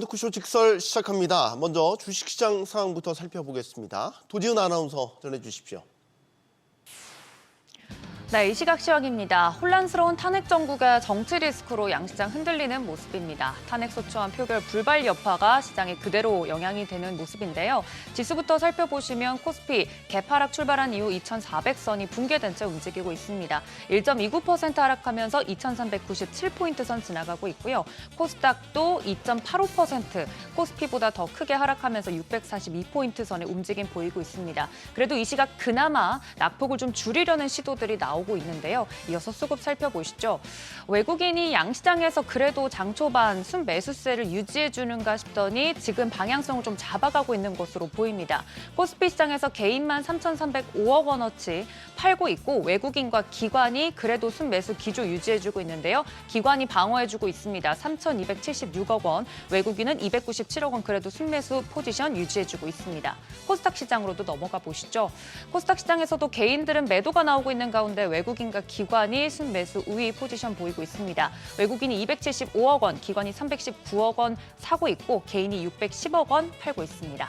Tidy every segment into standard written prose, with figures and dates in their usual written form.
토크쇼 직설 시작합니다. 먼저 주식시장 상황부터 살펴보겠습니다. 도지은 아나운서 전해주십시오. 네, 이 시각 시황입니다. 혼란스러운 탄핵 정국의 정치 리스크로 양시장 흔들리는 모습입니다. 탄핵 소추안 표결 불발 여파가 시장에 그대로 영향이 되는 모습인데요. 지수부터 살펴보시면 코스피 개파락 출발한 이후 2,400선이 붕괴된 채 움직이고 있습니다. 1.29% 하락하면서 2,397포인트 선 지나가고 있고요. 코스닥도 2.85%, 코스피보다 더 크게 하락하면서 642포인트 선의 움직임 보이고 있습니다. 그래도 이 시각 그나마 낙폭을 좀 줄이려는 시도들이 나오고 있는데요. 이어서 수급 살펴보시죠. 외국인이 양시장에서 그래도 장 초반 순매수세를 유지해주는가 싶더니 지금 방향성을 좀 잡아가고 있는 것으로 보입니다. 코스피 시장에서 개인만 3,305억 원어치 팔고 있고 외국인과 기관이 그래도 순매수 기조 유지해주고 있는데요. 기관이 방어해주고 있습니다. 3,276억 원, 외국인은 297억 원 그래도 순매수 포지션 유지해주고 있습니다. 코스닥 시장으로도 넘어가 보시죠. 코스닥 시장에서도 개인들은 매도가 나오고 있는 가운데 외국인과 기관이 순매수 우위 포지션 보이고 있습니다. 외국인이 275억 원, 기관이 319억 원 사고 있고 개인이 610억 원 팔고 있습니다.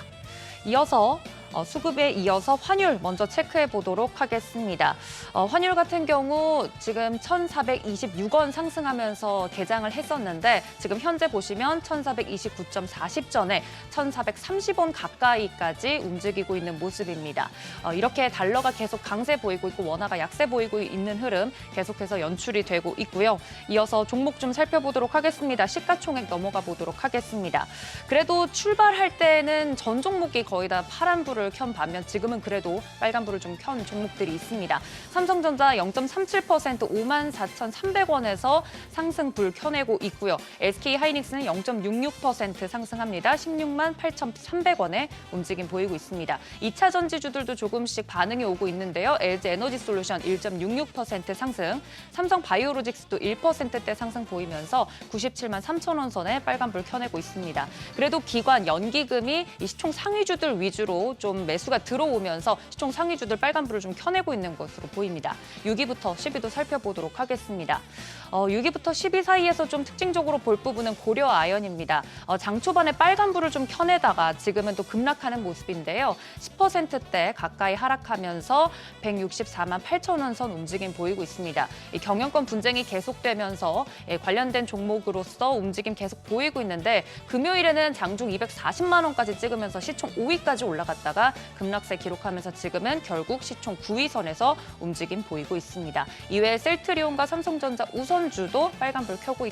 이어서 수급에 이어서 환율 먼저 체크해 보도록 하겠습니다. 환율 같은 경우 지금 1,426원 상승하면서 개장을 했었는데 지금 현재 보시면 1,429.40전에 1,430원 가까이까지 움직이고 있는 모습입니다. 이렇게 달러가 계속 강세 보이고 있고 원화가 약세 보이고 있는 흐름 계속해서 연출이 되고 있고요. 이어서 종목 좀 살펴보도록 하겠습니다. 시가총액 넘어가 보도록 하겠습니다. 그래도 출발할 때는 전 종목이 거의 다 파란불을 켠 반면 지금은 그래도 빨간불을 좀 켠 종목들이 있습니다. 삼성전자 0.37% 54,300원에서 상승불 켜내고 있고요. SK하이닉스는 0.66% 상승합니다. 16만 8,300원에 움직임 보이고 있습니다. 2차 전지주들도 조금씩 반응이 오고 있는데요. LG에너지솔루션 1.66% 상승, 삼성바이오로직스도 1%대 상승 보이면서 97만 3천원 선에 빨간불 켜내고 있습니다. 그래도 기관, 연기금이 이 시총 상위주들 위주로 좀 매수가 들어오면서 시총 상위주들 빨간불을 좀 켜내고 있는 것으로 보입니다. 6위부터 10위도 살펴보도록 하겠습니다. 6위부터 10위 사이에서 좀 특징적으로 볼 부분은 고려아연입니다. 장 초반에 빨간불을 좀 켜내다가 지금은 또 급락하는 모습인데요. 10%대 가까이 하락하면서 164만 8천 원 선 움직임 보이고 있습니다. 이 경영권 분쟁이 계속되면서 관련된 종목으로서 움직임 계속 보이고 있는데 금요일에는 장중 240만 원까지 찍으면서 시총 5위까지 올라갔다가 급락세 기록하면서 지금은 결국 시총 9위 선에서 움직임 보이고 있습니다. 이외에 셀트리온과 삼성전자 우선주도 빨간불 켜고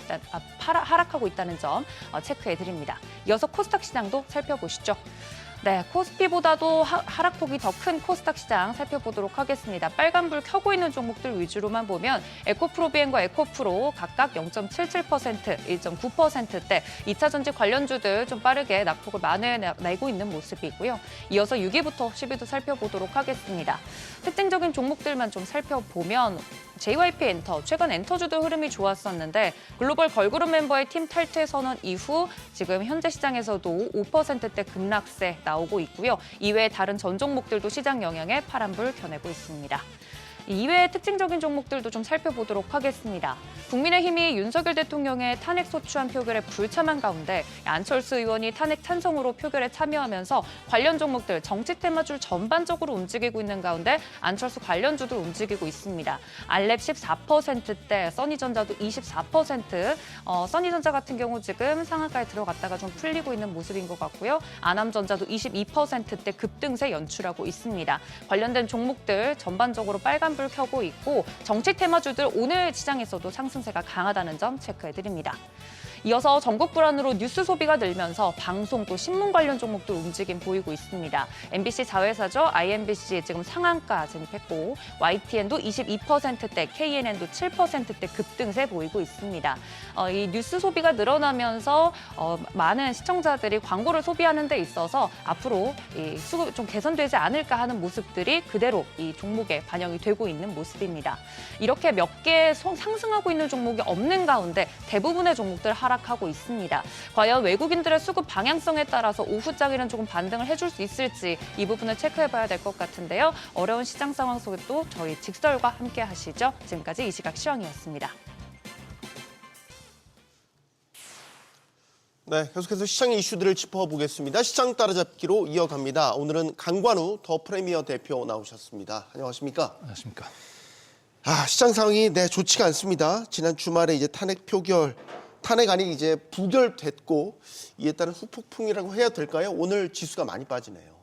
하락하고 있다는 점 체크해드립니다. 이어서 코스닥 시장도 살펴보시죠. 네, 코스피보다도 하락폭이 더 큰 코스닥 시장 살펴보도록 하겠습니다. 빨간불 켜고 있는 종목들 위주로만 보면 에코프로비엔과 에코프로 각각 0.77%, 1.9%대 2차 전지 관련주들 좀 빠르게 낙폭을 만회내고 있는 모습이고요. 이어서 6위부터 10위도 살펴보도록 하겠습니다. 특징적인 종목들만 좀 살펴보면 JYP 엔터, 최근 엔터주들 흐름이 좋았었는데 글로벌 걸그룹 멤버의 팀 탈퇴 선언 이후 지금 현재 시장에서도 5%대 급락세 나오고 있고요. 이외에 다른 전 종목들도 시장 영향에 파란불 켜내고 있습니다. 이외의 특징적인 종목들도 좀 살펴보도록 하겠습니다. 국민의힘이 윤석열 대통령의 탄핵 소추안 표결에 불참한 가운데 안철수 의원이 탄핵 찬성으로 표결에 참여하면서 관련 종목들, 정치 테마줄 전반적으로 움직이고 있는 가운데 안철수 관련주도 움직이고 있습니다. 알랩 14%대, 써니전자도 24%, 써니전자 같은 경우 지금 상한가에 들어갔다가 좀 풀리고 있는 모습인 것 같고요. 아남전자도 22%대 급등세 연출하고 있습니다. 관련된 종목들 전반적으로 빨간불 켜고 있고 정치 테마주들 오늘 시장에서도 상승세가 강하다는 점 체크해드립니다. 이어서 전국 불안으로 뉴스 소비가 늘면서 방송 또 신문 관련 종목도 움직임 보이고 있습니다. MBC 자회사죠. IMBC 지금 상한가 진입했고 YTN도 22%대, KNN도 7%대 급등세 보이고 있습니다. 이 뉴스 소비가 늘어나면서 많은 시청자들이 광고를 소비하는 데 있어서 앞으로 이 수급이 좀 개선되지 않을까 하는 모습들이 그대로 이 종목에 반영이 되고 있는 모습입니다. 이렇게 몇 개 상승하고 있는 종목이 없는 가운데 대부분의 종목들 하락하고 있습니다. 과연 외국인들의 수급 방향성에 따라서 오후장에는 조금 반등을 해줄 수 있을지 이 부분을 체크해봐야 될 것 같은데요. 어려운 시장 상황 속에도 저희 직설과 함께 하시죠. 지금까지 이시각 시황이었습니다. 네, 계속해서 시장의 이슈들을 짚어보겠습니다. 시장 따라잡기로 이어갑니다. 오늘은 강관우 더 프리미어 대표 나오셨습니다. 안녕하십니까? 안녕하십니까. 시장 상황이 좋지가 않습니다. 지난 주말에 이제 탄핵안이 이제 부결됐고 이에 따른 후폭풍이라고 해야 될까요? 오늘 지수가 많이 빠지네요.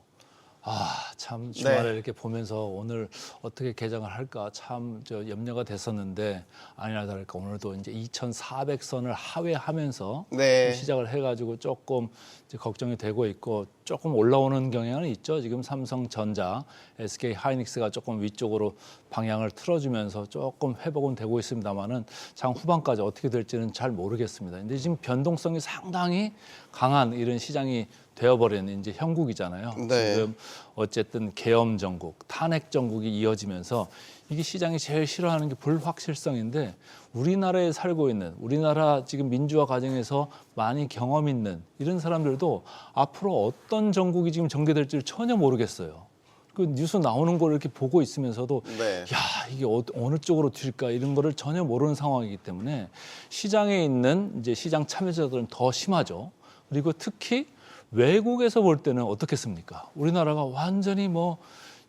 참 주말에 이렇게 보면서 오늘 어떻게 개장을 할까 참 염려가 됐었는데 아니나 다를까 오늘도 이제 2,400선을 하회하면서 시작을 해가지고 조금 이제 걱정이 되고 있고 조금 올라오는 경향은 있죠. 지금 삼성전자, SK 하이닉스가 조금 위쪽으로 방향을 틀어주면서 조금 회복은 되고 있습니다만은 장 후반까지 어떻게 될지는 잘 모르겠습니다. 근데 지금 변동성이 상당히 강한 이런 시장이 되어버린 이제 형국이잖아요. 지금 어쨌든 계엄 정국, 탄핵 정국이 이어지면서 이게 시장이 제일 싫어하는 게 불확실성인데 우리나라에 살고 있는 우리나라 지금 민주화 과정에서 많이 경험 있는 이런 사람들도 앞으로 어떤 정국이 지금 전개될지를 전혀 모르겠어요. 그 뉴스 나오는 걸 이렇게 보고 있으면서도 이게 어느 쪽으로 튈까 이런 거를 전혀 모르는 상황이기 때문에 시장에 있는 이제 시장 참여자들은 더 심하죠. 그리고 특히 외국에서 볼 때는 어떻겠습니까? 우리나라가 완전히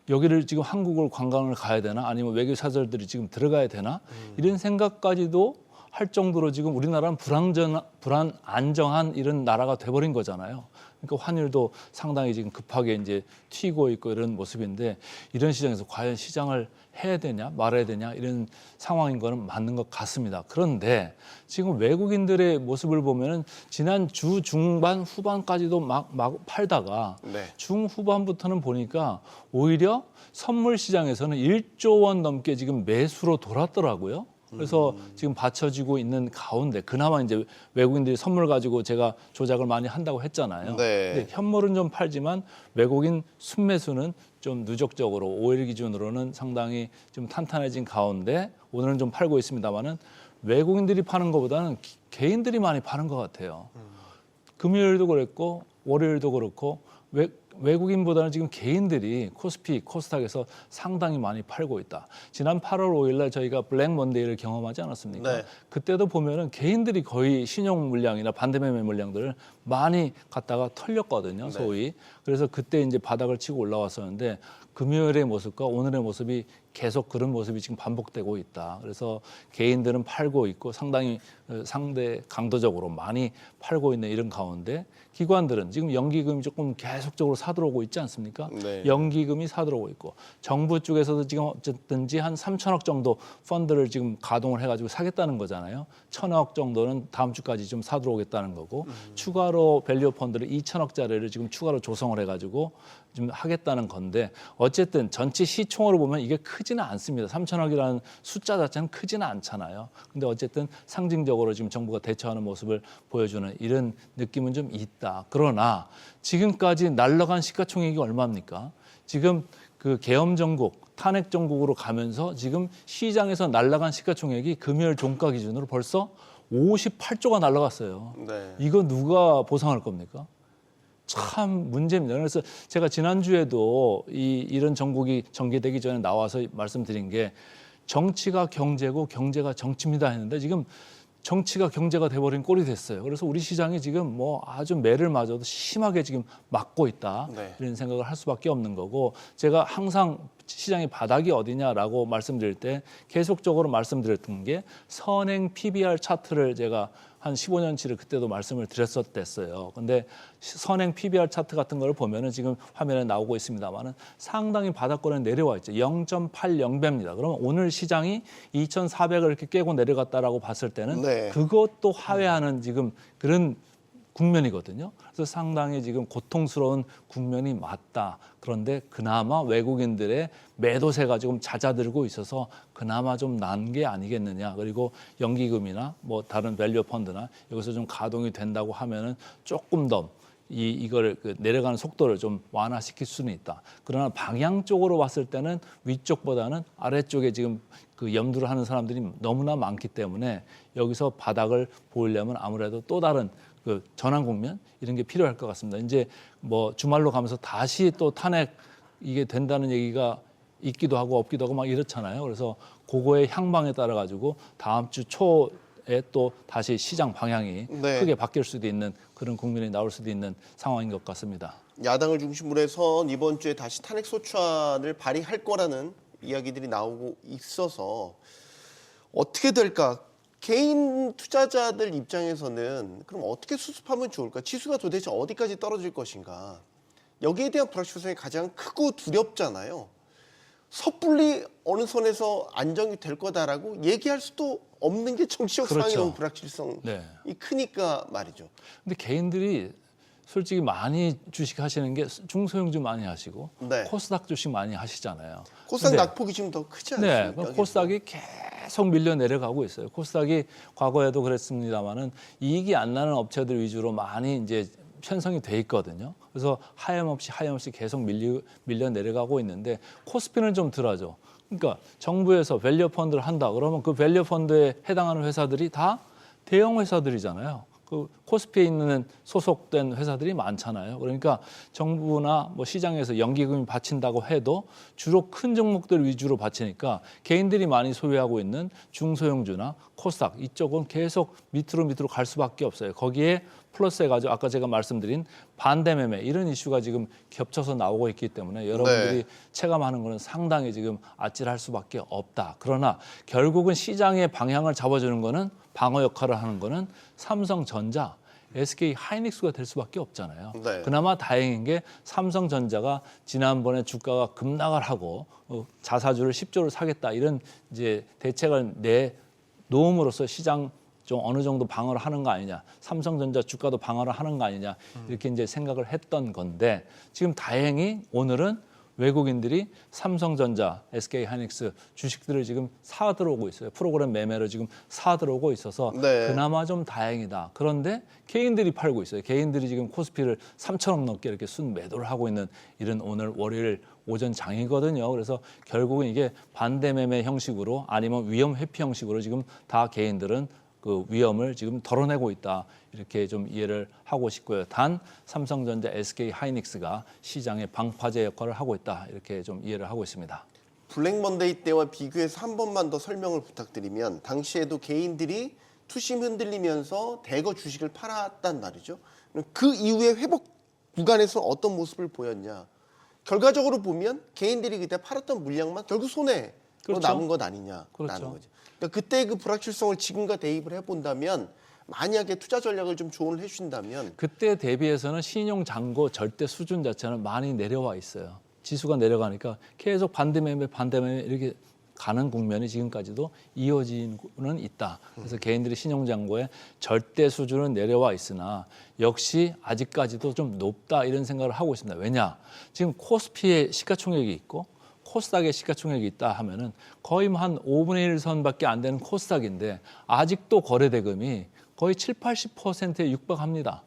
여기를 지금 한국을 관광을 가야 되나 아니면 외교 사절들이 지금 들어가야 되나 이런 생각까지도 할 정도로 지금 우리나라는 불안정한 이런 나라가 돼버린 거잖아요. 그러니까 환율도 상당히 지금 급하게 이제 튀고 있고 이런 모습인데 이런 시장에서 과연 시장을 해야 되냐 말아야 되냐 이런 상황인 거는 맞는 것 같습니다. 그런데 지금 외국인들의 모습을 보면은 지난 주 중반 후반까지도 막 팔다가 중후반부터는 보니까 오히려 선물 시장에서는 1조 원 넘게 지금 매수로 돌았더라고요. 그래서 지금 받쳐지고 있는 가운데 그나마 이제 외국인들이 선물 가지고 제가 조작을 많이 한다고 했잖아요. 근데 현물은 좀 팔지만 외국인 순매수는 좀 누적적으로 5일 기준으로는 상당히 좀 탄탄해진 가운데 오늘은 좀 팔고 있습니다만은 외국인들이 파는 것보다는 개인들이 많이 파는 것 같아요. 금요일도 그랬고 월요일도 그렇고 외국인보다는 지금 개인들이 코스피, 코스닥에서 상당히 많이 팔고 있다. 지난 8월 5일 날 저희가 블랙 먼데이를 경험하지 않았습니까? 그때도 보면은 개인들이 거의 신용 물량이나 반대매매 물량들을 많이 갖다가 털렸거든요, 소위. 그래서 그때 이제 바닥을 치고 올라왔었는데 금요일의 모습과 오늘의 모습이 계속 그런 모습이 지금 반복되고 있다. 그래서 개인들은 팔고 있고 상당히 상대 강도적으로 많이 팔고 있는 이런 가운데 기관들은 지금 연기금이 조금 계속적으로 사들어오고 있지 않습니까? 연기금이 사들어오고 있고 정부 쪽에서도 지금 어쨌든지 한 3천억 정도 펀드를 지금 가동을 해가지고 사겠다는 거잖아요. 1,000억 정도는 다음 주까지 좀 사들어오겠다는 거고 추가로 밸류 펀드를 2천억짜리를 지금 추가로 조성을 해가지고 좀 하겠다는 건데 어쨌든 전체 시총으로 보면 이게 크지는 않습니다. 3천억이라는 숫자 자체는 크지는 않잖아요. 근데 어쨌든 상징적으로 지금 정부가 대처하는 모습을 보여주는 이런 느낌은 좀 있다. 그러나 지금까지 날라간 시가총액이 얼마입니까? 지금 그 계엄 정국, 탄핵 정국으로 가면서 지금 시장에서 날라간 시가총액이 금요일 종가 기준으로 벌써 58조가 날라갔어요. 이거 누가 보상할 겁니까? 참 문제입니다. 그래서 제가 지난주에도 이런 정국이 전개되기 전에 나와서 말씀드린 게 정치가 경제고 경제가 정치입니다 했는데 지금 정치가 경제가 돼버린 꼴이 됐어요. 그래서 우리 시장이 지금 아주 매를 맞아도 심하게 지금 맞고 있다. 이런 생각을 할 수밖에 없는 거고 제가 항상 시장의 바닥이 어디냐라고 말씀드릴 때 계속적으로 말씀드렸던 게 선행 PBR 차트를 제가 한 15년치를 그때도 말씀을 드렸었댔어요. 근데 선행 PBR 차트 같은 걸 보면은 지금 화면에 나오고 있습니다만은 상당히 바닥권에 내려와 있죠. 0.80배입니다. 그러면 오늘 시장이 2,400을 이렇게 깨고 내려갔다라고 봤을 때는 그것도 하회하는 지금 그런 국면이거든요. 그래서 상당히 지금 고통스러운 국면이 맞다. 그런데 그나마 외국인들의 매도세가 조금 잦아들고 있어서 그나마 좀 난 게 아니겠느냐. 그리고 연기금이나 다른 밸류 펀드나 여기서 좀 가동이 된다고 하면은 조금 더 이걸 내려가는 속도를 좀 완화시킬 수는 있다. 그러나 방향적으로 봤을 때는 위쪽보다는 아래쪽에 지금 그 염두를 하는 사람들이 너무나 많기 때문에 여기서 바닥을 보이려면 아무래도 또 다른 그 전환 국면 이런 게 필요할 것 같습니다. 이제 주말로 가면서 다시 또 탄핵 이게 된다는 얘기가 있기도 하고 없기도 하고 막 이렇잖아요. 그래서 그거의 향방에 따라 가지고 다음 주 초 또 다시 시장 방향이 네. 크게 바뀔 수도 있는 그런 국면이 나올 수도 있는 상황인 것 같습니다. 야당을 중심으로 해서 이번 주에 다시 탄핵 소추안을 발의할 거라는 이야기들이 나오고 있어서 어떻게 될까? 개인 투자자들 입장에서는 그럼 어떻게 수습하면 좋을까? 지수가 도대체 어디까지 떨어질 것인가? 여기에 대한 불확실성이 가장 크고 두렵잖아요. 섣불리 어느 선에서 안정이 될 거다라고 얘기할 수도 없는 게 정치적 상황이 너무 불확실성이 크니까 말이죠. 근데 개인들이 솔직히 많이 주식하시는 게 중소형주 많이 하시고 네. 코스닥 주식 많이 하시잖아요. 코스닥 낙폭이 지금 더 크지 않습니까? 네, 코스닥이 계속 밀려 내려가고 있어요. 코스닥이 과거에도 그랬습니다만은 이익이 안 나는 업체들 위주로 많이 이제 편성이 돼 있거든요. 그래서 하염없이 계속 밀려 내려가고 있는데 코스피는 좀 덜하죠. 그러니까 정부에서 밸류 펀드를 한다 그러면 그 밸류 펀드에 해당하는 회사들이 다 대형 회사들이잖아요. 그 코스피에 있는 소속된 회사들이 많잖아요. 그러니까 정부나 뭐 시장에서 연기금이 받친다고 해도 주로 큰 종목들 위주로 받치니까 개인들이 많이 소유하고 있는 중소형주나 코스닥 이쪽은 계속 밑으로 갈 수밖에 없어요. 거기에 플러스해가지고 아까 제가 말씀드린 반대 매매 이런 이슈가 지금 겹쳐서 나오고 있기 때문에 여러분들이 체감하는 거는 상당히 지금 아찔할 수밖에 없다. 그러나 결국은 시장의 방향을 잡아주는 거는 방어 역할을 하는 거는 삼성전자, SK 하이닉스가 될 수밖에 없잖아요. 네. 그나마 다행인 게 삼성전자가 지난번에 주가가 급락을 하고 자사주를 10조를 사겠다 이런 이제 대책을 내놓음으로써 시장 좀 어느 정도 방어를 하는 거 아니냐, 삼성전자 주가도 방어를 하는 거 아니냐 이렇게 이제 생각을 했던 건데 지금 다행히 오늘은 외국인들이 삼성전자, SK 하이닉스 주식들을 지금 사 들어오고 있어요. 프로그램 매매로 지금 사 들어오고 있어서 그나마 좀 다행이다. 그런데 개인들이 팔고 있어요. 개인들이 지금 코스피를 3,000원 넘게 이렇게 순 매도를 하고 있는 이런 오늘 월요일 오전 장이거든요. 그래서 결국은 이게 반대 매매 형식으로 아니면 위험 회피 형식으로 지금 다 개인들은 그 위험을 지금 덜어내고 있다. 이렇게 좀 이해를 하고 싶고요. 단 삼성전자, SK 하이닉스가 시장의 방파제 역할을 하고 있다. 이렇게 좀 이해를 하고 있습니다. 블랙 먼데이 때와 비교해서 한 번만 더 설명을 부탁드리면 당시에도 개인들이 투심 흔들리면서 대거 주식을 팔았단 말이죠. 그 이후에 회복 구간에서 어떤 모습을 보였냐. 결과적으로 보면 개인들이 그때 팔았던 물량만 결국 손해로 남은 것 아니냐라는 거죠. 그러니까 그때 그 불확실성을 지금과 대입을 해본다면 만약에 투자 전략을 좀 조언을 해주신다면 그때 대비해서는 신용 잔고 절대 수준 자체는 많이 내려와 있어요. 지수가 내려가니까 계속 반대 매매 이렇게 가는 국면이 지금까지도 이어지고는 있다. 그래서 개인들이 신용 잔고의 절대 수준은 내려와 있으나 역시 아직까지도 좀 높다 이런 생각을 하고 있습니다. 왜냐? 지금 코스피의 시가총액이 있고 코스닥의 시가총액이 있다 하면은 거의 한 5분의 1 선밖에 안 되는 코스닥인데 아직도 거래대금이 거의 70-80%에 육박합니다.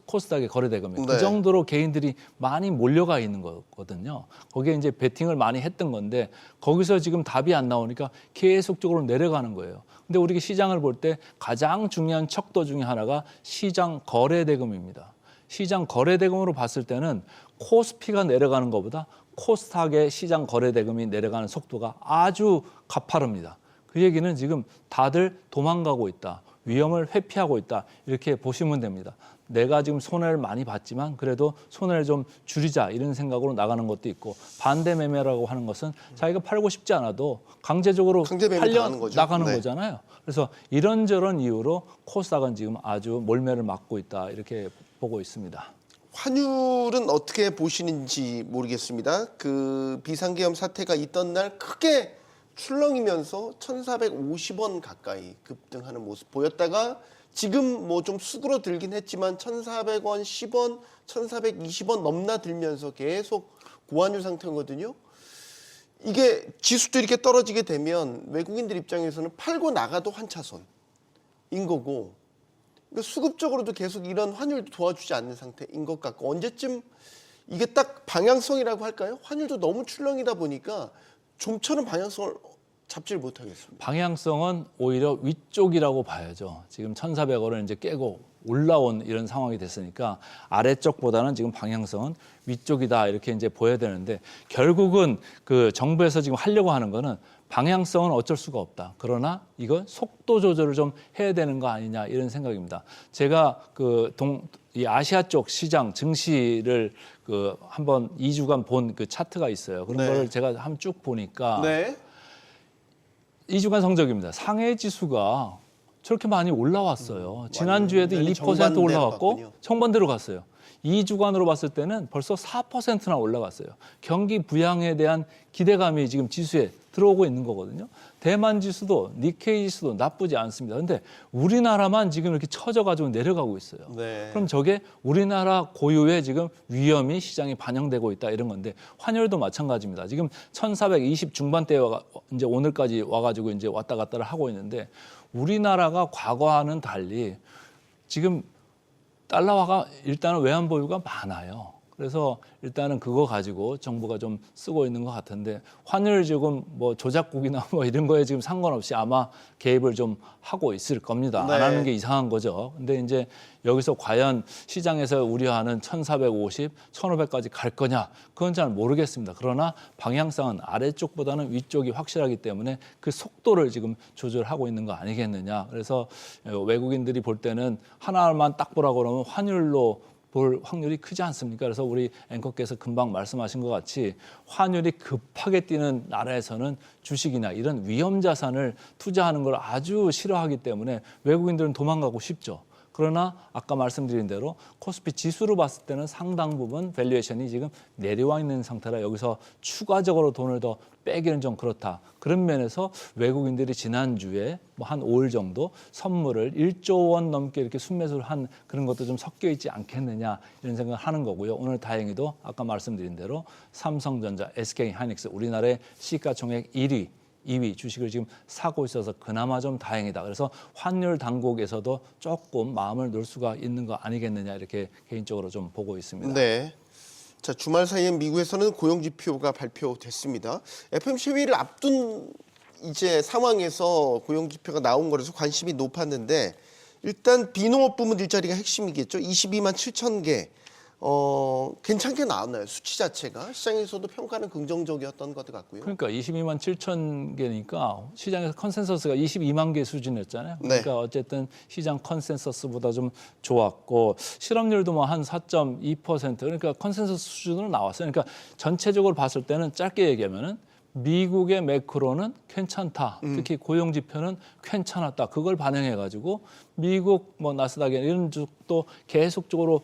코스닥의 거래대금이. 그 정도로 개인들이 많이 몰려가 있는 거거든요. 거기에 이제 베팅을 많이 했던 건데 거기서 지금 답이 안 나오니까 계속적으로 내려가는 거예요. 근데 우리가 시장을 볼 때 가장 중요한 척도 중에 하나가 시장 거래대금입니다. 시장 거래대금으로 봤을 때는 코스피가 내려가는 것보다 코스닥의 시장 거래대금이 내려가는 속도가 아주 가파릅니다. 그 얘기는 지금 다들 도망가고 있다. 위험을 회피하고 있다. 이렇게 보시면 됩니다. 내가 지금 손해를 많이 봤지만 그래도 손해를 좀 줄이자 이런 생각으로 나가는 것도 있고 반대 매매라고 하는 것은 자기가 팔고 싶지 않아도 강제적으로 팔려 나가는 거잖아요. 그래서 이런저런 이유로 코스닥은 지금 아주 몰매를 맞고 있다. 이렇게 보고 있습니다. 환율은 어떻게 보시는지 모르겠습니다. 그 비상계엄 사태가 있던 날 크게 출렁이면서 1,450원 가까이 급등하는 모습 보였다가 지금 뭐 좀 수그러들긴 했지만 1,400원, 10원, 1,420원 넘나들면서 계속 고환율 상태거든요. 이게 지수도 이렇게 떨어지게 되면 외국인들 입장에서는 팔고 나가도 환차손인 거고 그러니까 수급적으로도 계속 이런 환율도 도와주지 않는 상태인 것 같고 언제쯤 이게 딱 방향성이라고 할까요? 환율도 너무 출렁이다 보니까 좀처럼 방향성을 잡지를 못하겠습니다. 방향성은 오히려 위쪽이라고 봐야죠. 지금 1,400원을 이제 깨고 올라온 이런 상황이 됐으니까 아래쪽보다는 지금 방향성은 위쪽이다 이렇게 이제 보여야 되는데 결국은 그 정부에서 지금 하려고 하는 거는 방향성은 어쩔 수가 없다. 그러나 이건 속도 조절을 좀 해야 되는 거 아니냐 이런 생각입니다. 제가 이 아시아 쪽 시장 증시를 한번 2주간 본 그 차트가 있어요. 그런 걸 제가 한번 쭉 보니까 2주간 성적입니다. 상해 지수가 저렇게 많이 올라왔어요. 지난주에도 2% 올라왔고 정반대로 갔어요. 2주간으로 봤을 때는 벌써 4%나 올라갔어요. 경기 부양에 대한 기대감이 지금 지수에 들어오고 있는 거거든요. 대만 지수도 니케이 지수도 나쁘지 않습니다. 그런데 우리나라만 지금 이렇게 처져가지고 내려가고 있어요. 그럼 저게 우리나라 고유의 지금 위험이 시장에 반영되고 있다 이런 건데 환율도 마찬가지입니다. 지금 1420 중반대가 이제 오늘까지 와가지고 이제 왔다 갔다를 하고 있는데 우리나라가 과거와는 달리 지금 달러화가 일단은 외환 보유가 많아요. 그래서 일단은 그거 가지고 정부가 좀 쓰고 있는 것 같은데 환율 지금 뭐 조작국이나 뭐 이런 거에 지금 상관없이 아마 개입을 좀 하고 있을 겁니다. 안 하는 게 이상한 거죠. 근데 이제 여기서 과연 시장에서 우려하는 1450, 1500까지 갈 거냐? 그건 잘 모르겠습니다. 그러나 방향성은 아래쪽보다는 위쪽이 확실하기 때문에 그 속도를 지금 조절하고 있는 거 아니겠느냐. 그래서 외국인들이 볼 때는 하나만 딱 보라고 그러면 환율로 볼 확률이 크지 않습니까? 그래서 우리 앵커께서 금방 말씀하신 것 같이 환율이 급하게 뛰는 나라에서는 주식이나 이런 위험 자산을 투자하는 걸 아주 싫어하기 때문에 외국인들은 도망가고 싶죠. 그러나 아까 말씀드린 대로 코스피 지수로 봤을 때는 상당 부분 밸류에이션이 지금 내려와 있는 상태라 여기서 추가적으로 돈을 더 빼기는 좀 그렇다. 그런 면에서 외국인들이 지난주에 뭐 한 5일 정도 선물을 1조 원 넘게 이렇게 순매수를 한 그런 것도 좀 섞여 있지 않겠느냐 이런 생각을 하는 거고요. 오늘 다행히도 아까 말씀드린 대로 삼성전자, SK하이닉스 우리나라의 시가총액 1위 2위 주식을 지금 사고 있어서 그나마 좀 다행이다. 그래서 환율 당국에서도 조금 마음을 놓을 수가 있는 거 아니겠느냐 이렇게 개인적으로 좀 보고 있습니다. 네. 자, 주말 사이에 미국에서는 고용 지표가 발표됐습니다. FOMC 회의를 앞둔 이제 상황에서 고용 지표가 나온 거라서 관심이 높았는데 일단 비농업 부문 일자리가 핵심이겠죠. 22만 7천 개. 괜찮게 나왔나요? 수치 자체가 시장에서도 평가는 긍정적이었던 것 같고요. 그러니까 22만 7천 개니까 시장에서 컨센서스가 22만 개 수준이었잖아요. 그러니까 어쨌든 시장 컨센서스보다 좀 좋았고 실업률도 뭐 한 4.2% 그러니까 컨센서스 수준으로 나왔어요. 그러니까 전체적으로 봤을 때는 짧게 얘기하면은 미국의 매크로는 괜찮다. 특히 고용 지표는 괜찮았다. 그걸 반영해가지고 미국 뭐 나스닥 이런 쪽도 계속적으로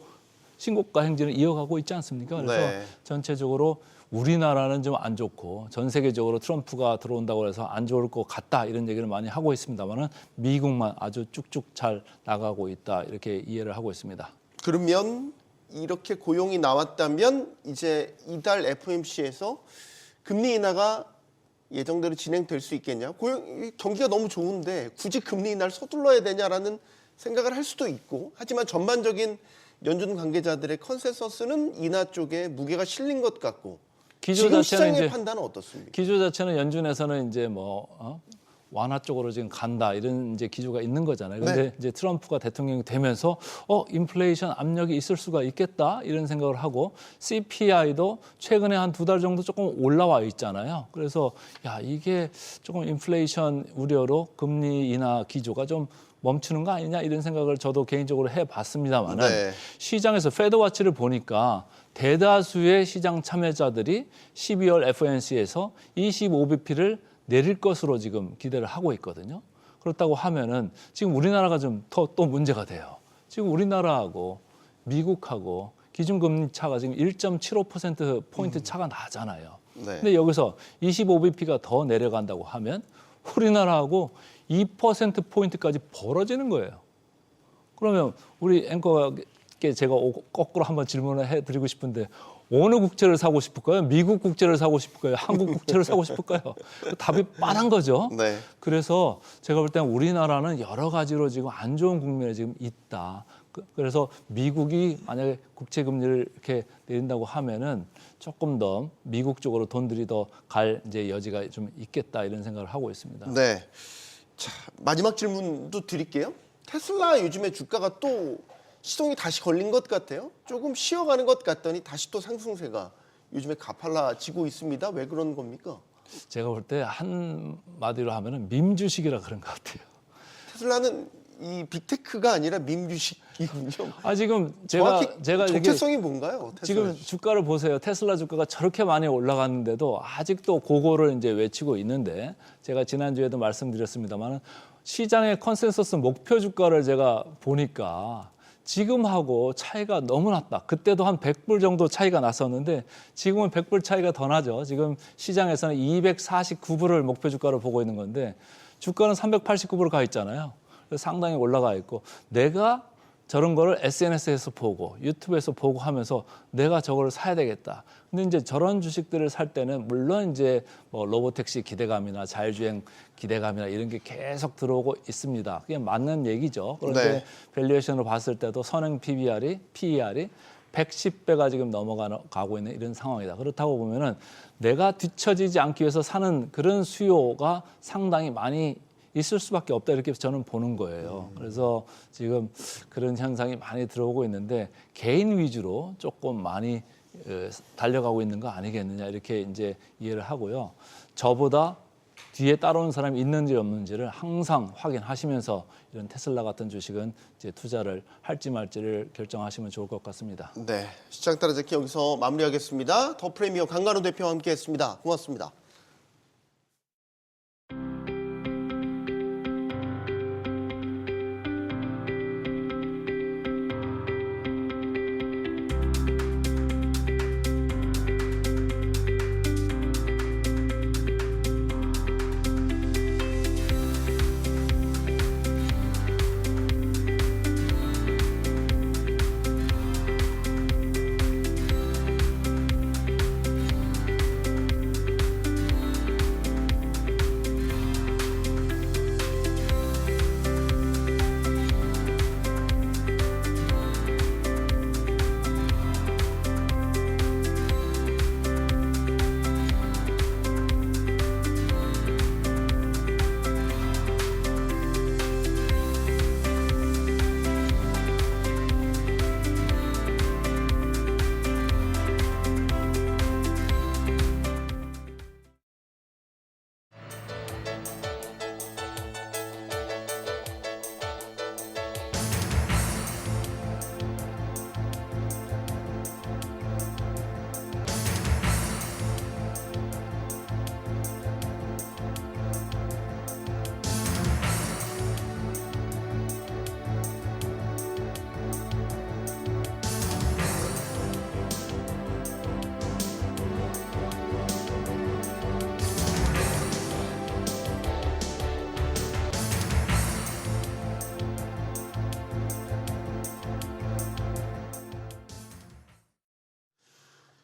신고가 행진을 이어가고 있지 않습니까? 그래서 전체적으로 우리나라는 좀 안 좋고 전 세계적으로 트럼프가 들어온다고 해서 안 좋을 것 같다 이런 얘기를 많이 하고 있습니다만은 미국만 아주 쭉쭉 잘 나가고 있다 이렇게 이해를 하고 있습니다. 그러면 이렇게 고용이 나왔다면 이제 이달 FOMC에서 금리 인하가 예정대로 진행될 수 있겠냐? 경기가 너무 좋은데 굳이 금리 인하를 서둘러야 되냐라는 생각을 할 수도 있고 하지만 전반적인 연준 관계자들의 컨센서스는 인하 쪽에 무게가 실린 것 같고 지금 시장의 판단은 어떻습니까? 기조 자체는 연준에서는 이제 완화 쪽으로 지금 간다 이런 이제 기조가 있는 거잖아요. 그런데 이제 트럼프가 대통령이 되면서 인플레이션 압력이 있을 수가 있겠다 이런 생각을 하고 CPI도 최근에 한 2달 정도 조금 올라와 있잖아요. 그래서 이게 조금 인플레이션 우려로 금리 인하 기조가 좀 멈추는 거 아니냐 이런 생각을 저도 개인적으로 해봤습니다만은 시장에서 패드워치를 보니까 대다수의 시장 참여자들이 12월 FOMC에서 25bp를 내릴 것으로 지금 기대를 하고 있거든요. 그렇다고 하면은 지금 우리나라가 좀 또 문제가 돼요. 지금 우리나라하고 미국하고 기준금리 차가 지금 1.75%포인트 차가 나잖아요. 근데 여기서 25bp가 더 내려간다고 하면 우리나라하고 2%포인트까지 벌어지는 거예요. 그러면 우리 앵커께 제가 거꾸로 한번 질문을 해드리고 싶은데 어느 국채를 사고 싶을까요? 미국 국채를 사고 싶을까요? 한국 국채를 사고 싶을까요? 답이 뻔한 거죠. 그래서 제가 볼 때는 우리나라는 여러 가지로 지금 안 좋은 국면에 지금 있다. 그래서 미국이 만약에 국채 금리를 이렇게 내린다고 하면은 조금 더 미국 쪽으로 돈들이 더 갈 이제 여지가 좀 있겠다 이런 생각을 하고 있습니다. 네. 자, 마지막 질문도 드릴게요. 테슬라 요즘에 주가가 또 시동이 다시 걸린 것 같아요. 조금 쉬어가는 것 같더니 다시 또 상승세가 요즘에 가팔라지고 있습니다. 왜 그런 겁니까? 제가 볼 때 한마디로 하면은 밈 주식이라 그런 것 같아요. 테슬라는 이 빅테크가 아니라 밈 주식이군요. 지금 제가 정체성이 뭔가요? 테슬라 지금 주가를 보세요. 테슬라 주가가 저렇게 많이 올라갔는데도 아직도 그거를 이제 외치고 있는데, 제가 지난주에도 말씀드렸습니다만 시장의 컨센서스 목표 주가를 제가 보니까 지금하고 차이가 너무 났다. 그때도 한 100불 정도 차이가 났었는데 지금은 100불 차이가 더 나죠. 지금 시장에서는 249불을 목표 주가로 보고 있는 건데 주가는 389불 가 있잖아요. 그래서 상당히 올라가 있고, 내가 저런 거를 SNS에서 보고 유튜브에서 보고 하면서 내가 저걸 사야 되겠다. 근데 이제 저런 주식들을 살 때는 물론 이제 뭐 로보택시 기대감이나 자율주행 기대감이나 이런 게 계속 들어오고 있습니다. 그게 맞는 얘기죠. 그런데 밸류에이션으로 봤을 때도 선행 PER이 110배가 지금 넘어가고 있는 이런 상황이다. 그렇다고 보면은 내가 뒤처지지 않기 위해서 사는 그런 수요가 상당히 많이 있을 수밖에 없다, 이렇게 저는 보는 거예요. 그래서 지금 그런 현상이 많이 들어오고 있는데 개인 위주로 조금 많이 달려가고 있는 거 아니겠느냐, 이렇게 이제 이해를 하고요. 저보다 뒤에 따라오는 사람이 있는지 없는지를 항상 확인하시면서 이런 테슬라 같은 주식은 이제 투자를 할지 말지를 결정하시면 좋을 것 같습니다. 네, 시장 따라잡기 여기서 마무리하겠습니다. 더 프리미어 강간호 대표와 함께했습니다. 고맙습니다.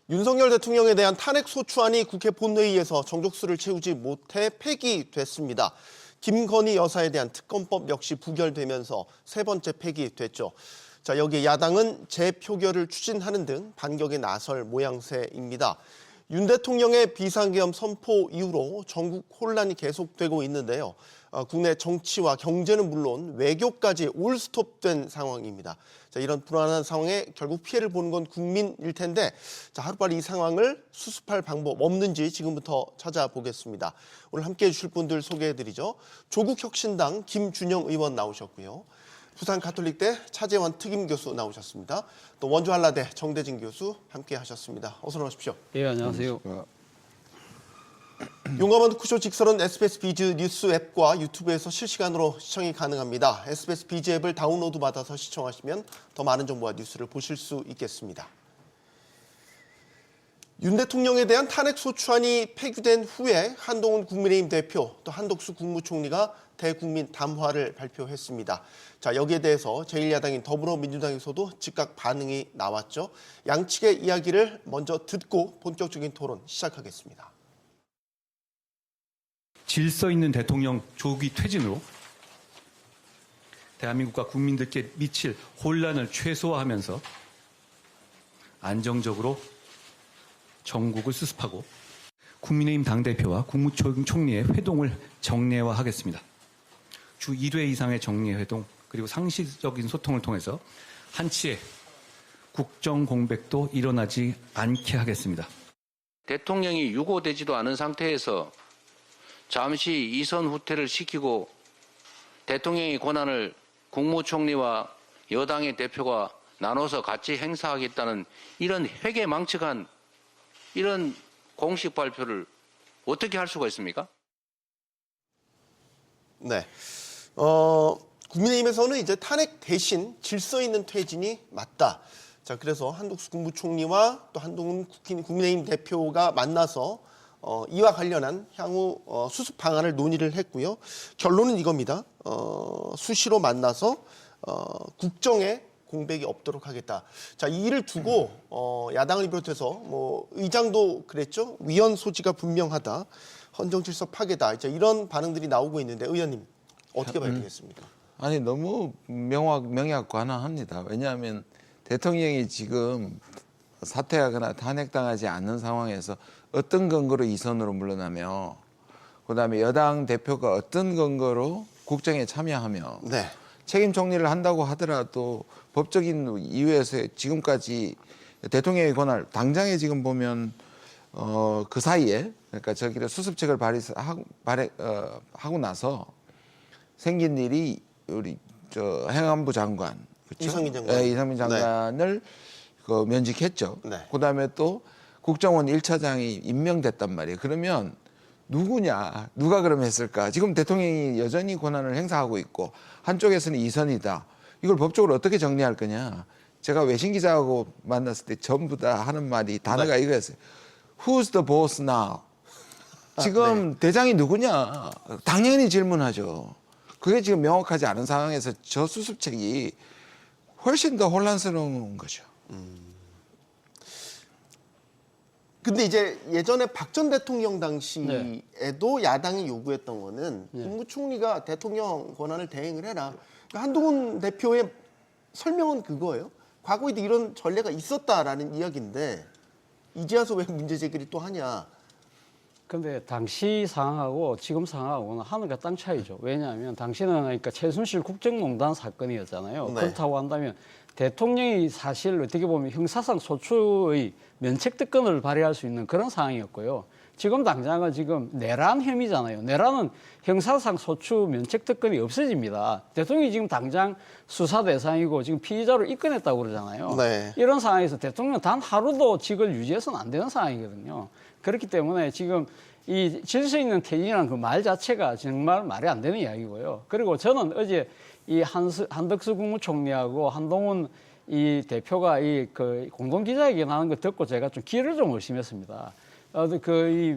윤석열 대통령에 대한 탄핵 소추안이 국회 본회의에서 정족수를 채우지 못해 폐기됐습니다. 김건희 여사에 대한 특검법 역시 부결되면서 세 번째 폐기됐죠. 자, 여기에 야당은 재표결을 추진하는 등 반격에 나설 모양새입니다. 윤 대통령의 비상계엄 선포 이후로 전국 혼란이 계속되고 있는데요. 국내 정치와 경제는 물론 외교까지 올스톱된 상황입니다. 자, 이런 불안한 상황에 결국 피해를 보는 건 국민일 텐데, 자, 하루빨리 이 상황을 수습할 방법 없는지 지금부터 찾아보겠습니다. 오늘 함께해 주실 분들 소개해드리죠. 조국혁신당 김준영 의원 나오셨고요. 부산가톨릭대 차재원 특임교수 나오셨습니다. 또 원주한라대 정대진 교수 함께하셨습니다. 어서 나오십시오. 예, 안녕하세요. 용감한 토크쇼 직설은 SBS 비즈 뉴스 앱과 유튜브에서 실시간으로 시청이 가능합니다. SBS 비즈 앱을 다운로드 받아서 시청하시면 더 많은 정보와 뉴스를 보실 수 있겠습니다. 윤 대통령에 대한 탄핵 소추안이 폐기된 후에 한동훈 국민의힘 대표 또 한덕수 국무총리가 대국민 담화를 발표했습니다. 자, 여기에 대해서 제1야당인 더불어민주당에서도 즉각 반응이 나왔죠. 양측의 이야기를 먼저 듣고 본격적인 토론 시작하겠습니다. 질서 있는 대통령 조기 퇴진으로 대한민국과 국민들께 미칠 혼란을 최소화하면서 안정적으로 정국을 수습하고 국민의힘 당대표와 국무총리의 회동을 정례화하겠습니다. 주 1회 이상의 정례회동 그리고 상시적인 소통을 통해서 한치의 국정 공백도 일어나지 않게 하겠습니다. 대통령이 유고되지도 않은 상태에서 잠시 이선 후퇴를 시키고 대통령의 권한을 국무총리와 여당의 대표가 나눠서 같이 행사하겠다는 이런 회계망측한 이런 공식 발표를 어떻게 할 수가 있습니까? 네. 국민의힘에서는 이제 탄핵 대신 질서 있는 퇴진이 맞다. 자, 그래서 한덕수 국무총리와 또 한동훈 국민의힘 대표가 만나서 이와 관련한 향후 수습 방안을 논의를 했고요. 결론은 이겁니다. 수시로 만나서 국정에 공백이 없도록 하겠다. 자, 이 일을 두고 야당을 비롯해서 뭐 의장도 그랬죠. 위헌 소지가 분명하다. 헌정 질서 파괴다. 자, 이런 반응들이 나오고 있는데 의원님 어떻게 봐야 되겠습니까? 아니 너무 명약관화합니다. 왜냐하면 대통령이 지금 사퇴하거나 탄핵당하지 않는 상황에서 어떤 근거로 이선으로 물러나며 그다음에 여당 대표가 어떤 근거로 국정에 참여하며 네. 책임 총리를 한다고 하더라도 법적인 이유에서 지금까지 대통령의 권한을 당장에 지금 보면 그 사이에 그러니까 저기를 수습책을 하고 나서 생긴 일이 우리 행안부 장관 그렇죠? 이상민 장관. 네, 이상민 장관을 그 면직했죠. 네. 그다음에 또 국정원 1차장이 임명됐단 말이에요. 그러면 누구냐? 누가 그럼 했을까? 지금 대통령이 여전히 권한을 행사하고 있고 한쪽에서는 이선이다. 이걸 법적으로 어떻게 정리할 거냐? 제가 외신 기자하고 만났을 때 전부 다 하는 말이 단어가 이거였어요. Who's the boss now? 지금 네. 대장이 누구냐? 당연히 질문하죠. 그게 지금 명확하지 않은 상황에서 저 수습책이 훨씬 더 혼란스러운 거죠. 근데 이제 예전에 박 전 대통령 당시에도 야당이 요구했던 거는 국무총리가 대통령 권한을 대행을 해라. 그러니까 한동훈 대표의 설명은 그거예요. 과거에도 이런 전례가 있었다라는 이야기인데 이제 와서 왜 문제 제기를 또 하냐. 근데 당시 상황하고 지금 상황하고는 하늘과 땅 차이죠. 왜냐하면 당시는 그러니까 최순실 국정농단 사건이었잖아요. 네. 그렇다고 한다면 대통령이 사실 어떻게 보면 형사상 소추의 면책특권을 발휘할 수 있는 그런 상황이었고요. 지금 당장은 지금 내란 혐의잖아요. 내란은 형사상 소추 면책특권이 없어집니다. 대통령이 지금 당장 수사 대상이고 지금 피의자로 입건했다고 그러잖아요. 네. 이런 상황에서 대통령 단 하루도 직을 유지해서는 안 되는 상황이거든요. 그렇기 때문에 지금 이 질서 있는 퇴진이라는 그 말 자체가 정말 말이 안 되는 이야기고요. 그리고 저는 어제 이 한덕수 국무총리하고 한동훈 이 대표가 이 그 공동 기자회견하는 거 듣고 제가 좀 기를 좀 의심했습니다. 이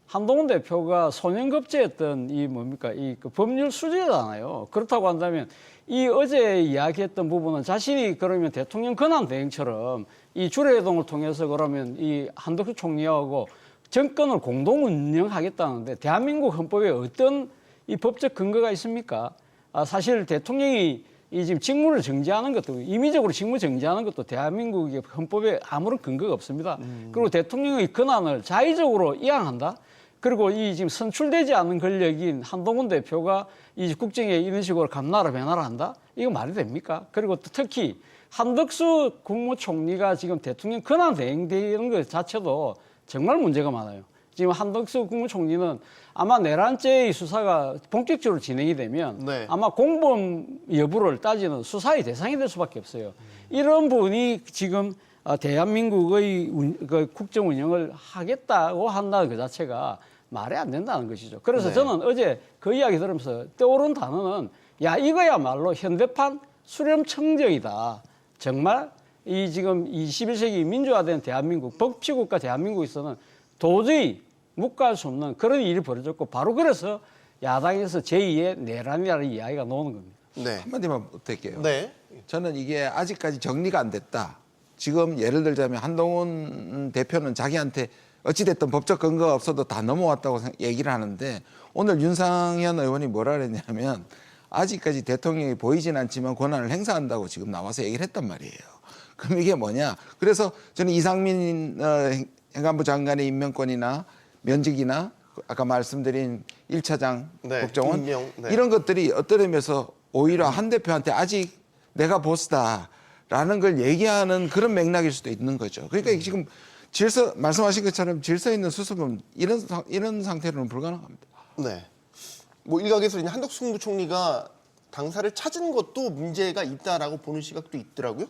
한동훈 대표가 소년급제했던 이 뭡니까 이 그 법률 수재잖아요. 그렇다고 한다면 이 어제 이야기했던 부분은 자신이 그러면 대통령 권한 대행처럼 이 주례회동을 통해서 그러면 이 한덕수 총리하고 정권을 공동 운영하겠다는데 대한민국 헌법에 어떤 이 법적 근거가 있습니까? 사실 대통령이 이 지금 직무를 정지하는 것도 임의적으로 직무 정지하는 것도 대한민국의 헌법에 아무런 근거가 없습니다. 그리고 대통령의 권한을 자의적으로 이양한다. 그리고 이 지금 선출되지 않은 권력인 한동훈 대표가 이 국정에 이런 식으로 감나라 배나라 한다? 이거 말이 됩니까? 그리고 또 특히 한덕수 국무총리가 지금 대통령 권한 대행되는 것 자체도 정말 문제가 많아요. 지금 한덕수 국무총리는 아마 내란죄의 수사가 본격적으로 진행이 되면 네. 아마 공범 여부를 따지는 수사의 대상이 될 수밖에 없어요. 이런 분이 지금 대한민국의 국정 운영을 하겠다고 한다는 그 자체가 말이 안 된다는 것이죠. 그래서 네. 저는 어제 그 이야기 들으면서 떠오른 단어는 야 이거야말로 현대판 수렴청정이다. 정말 이 지금 21세기 민주화된 대한민국, 법치국가 대한민국에서는 도저히 묵과할 수 없는 그런 일이 벌어졌고 바로 그래서 야당에서 제2의 내란이라는 이야기가 나오는 겁니다. 네. 한마디만 부탁해요. 네. 저는 이게 아직까지 정리가 안 됐다. 지금 예를 들자면 한동훈 대표는 자기한테 어찌됐든 법적 근거가 없어도 다 넘어왔다고 얘기를 하는데 오늘 윤상현 의원이 뭐라 그랬냐면 아직까지 대통령이 보이진 않지만 권한을 행사한다고 지금 나와서 얘기를 했단 말이에요. 그럼 이게 뭐냐. 그래서 저는 이상민 행안부 장관의 임명권이나 면직이나 아까 말씀드린 1차장 네, 국정원 임명, 네. 이런 것들이 어떤 의미에서 오히려 한 대표한테 아직 내가 보스다라는 걸 얘기하는 그런 맥락일 수도 있는 거죠. 그러니까 지금 말씀하신 것처럼 질서 있는 수습은 이런 상태로는 불가능합니다. 네. 뭐 일각에서 이제 한덕수 국무총리가 당사를 찾은 것도 문제가 있다라고 보는 시각도 있더라고요.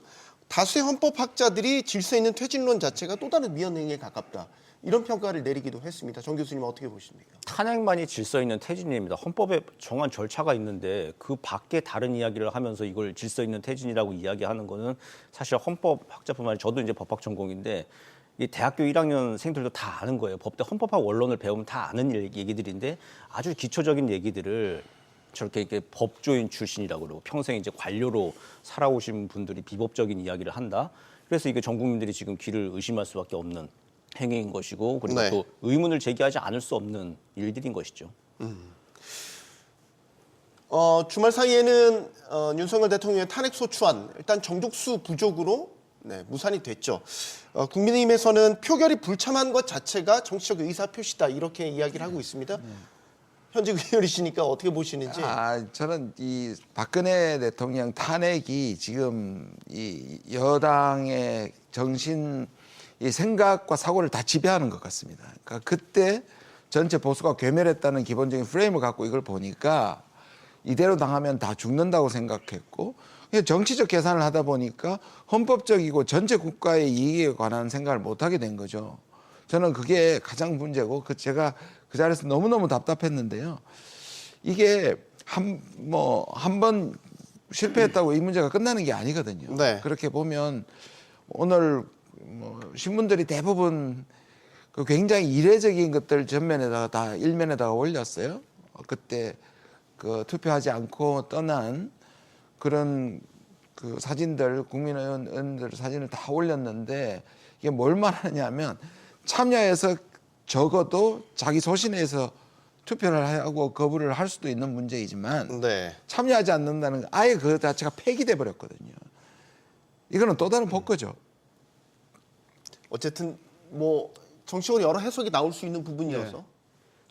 다수의 헌법학자들이 질서 있는 퇴진론 자체가 또 다른 위헌행위에 가깝다. 이런 평가를 내리기도 했습니다. 정 교수님 어떻게 보십니까? 탄핵만이 질서 있는 퇴진입니다. 헌법에 정한 절차가 있는데 그 밖에 다른 이야기를 하면서 이걸 질서 있는 퇴진이라고 이야기하는 거는 사실 헌법학자뿐만 아니라 저도 이제 법학 전공인데 이 대학교 1학년생들도 다 아는 거예요. 법대 헌법학 원론을 배우면 다 아는 얘기들인데 아주 기초적인 얘기들을 저렇게 이렇게 법조인 출신이라고 그러고 평생 이제 관료로 살아오신 분들이 비법적인 이야기를 한다. 그래서 이게 전 국민들이 지금 귀를 의심할 수밖에 없는 행위인 것이고 그리고 네. 또 의문을 제기하지 않을 수 없는 일들인 것이죠. 주말 사이에는 윤석열 대통령의 탄핵 소추안 일단 정족수 부족으로 무산이 됐죠. 국민의힘에서는 표결이 불참한 것 자체가 정치적 의사 표시다 이렇게 이야기를 하고 있습니다. 현직 의원이시니까 어떻게 보시는지. 저는 이 박근혜 대통령 탄핵이 지금 이 여당의 정신, 이 생각과 사고를 다 지배하는 것 같습니다. 그러니까 그때 전체 보수가 괴멸했다는 기본적인 프레임을 갖고 이걸 보니까 이대로 당하면 다 죽는다고 생각했고 정치적 계산을 하다 보니까 헌법적이고 전체 국가의 이익에 관한 생각을 못하게 된 거죠. 저는 그게 가장 문제고 제가 그 자리에서 너무너무 답답했는데요. 이게 한 번 실패했다고 이 문제가 끝나는 게 아니거든요. 네. 그렇게 보면 오늘 신문들이 대부분 그 굉장히 이례적인 것들 전면에다가 다 일면에다가 올렸어요. 그때 그 투표하지 않고 떠난 그런 그 사진들 국민의원들 사진을 다 올렸는데 이게 뭘 말하냐면 참여해서 적어도 자기 소신에서 투표를 하고 거부를 할 수도 있는 문제이지만 참여하지 않는다는 거 아예 그 자체가 폐기돼 버렸거든요. 이거는 또 다른 폭거죠. 어쨌든 뭐 정치적으로 여러 해석이 나올 수 있는 부분이어서.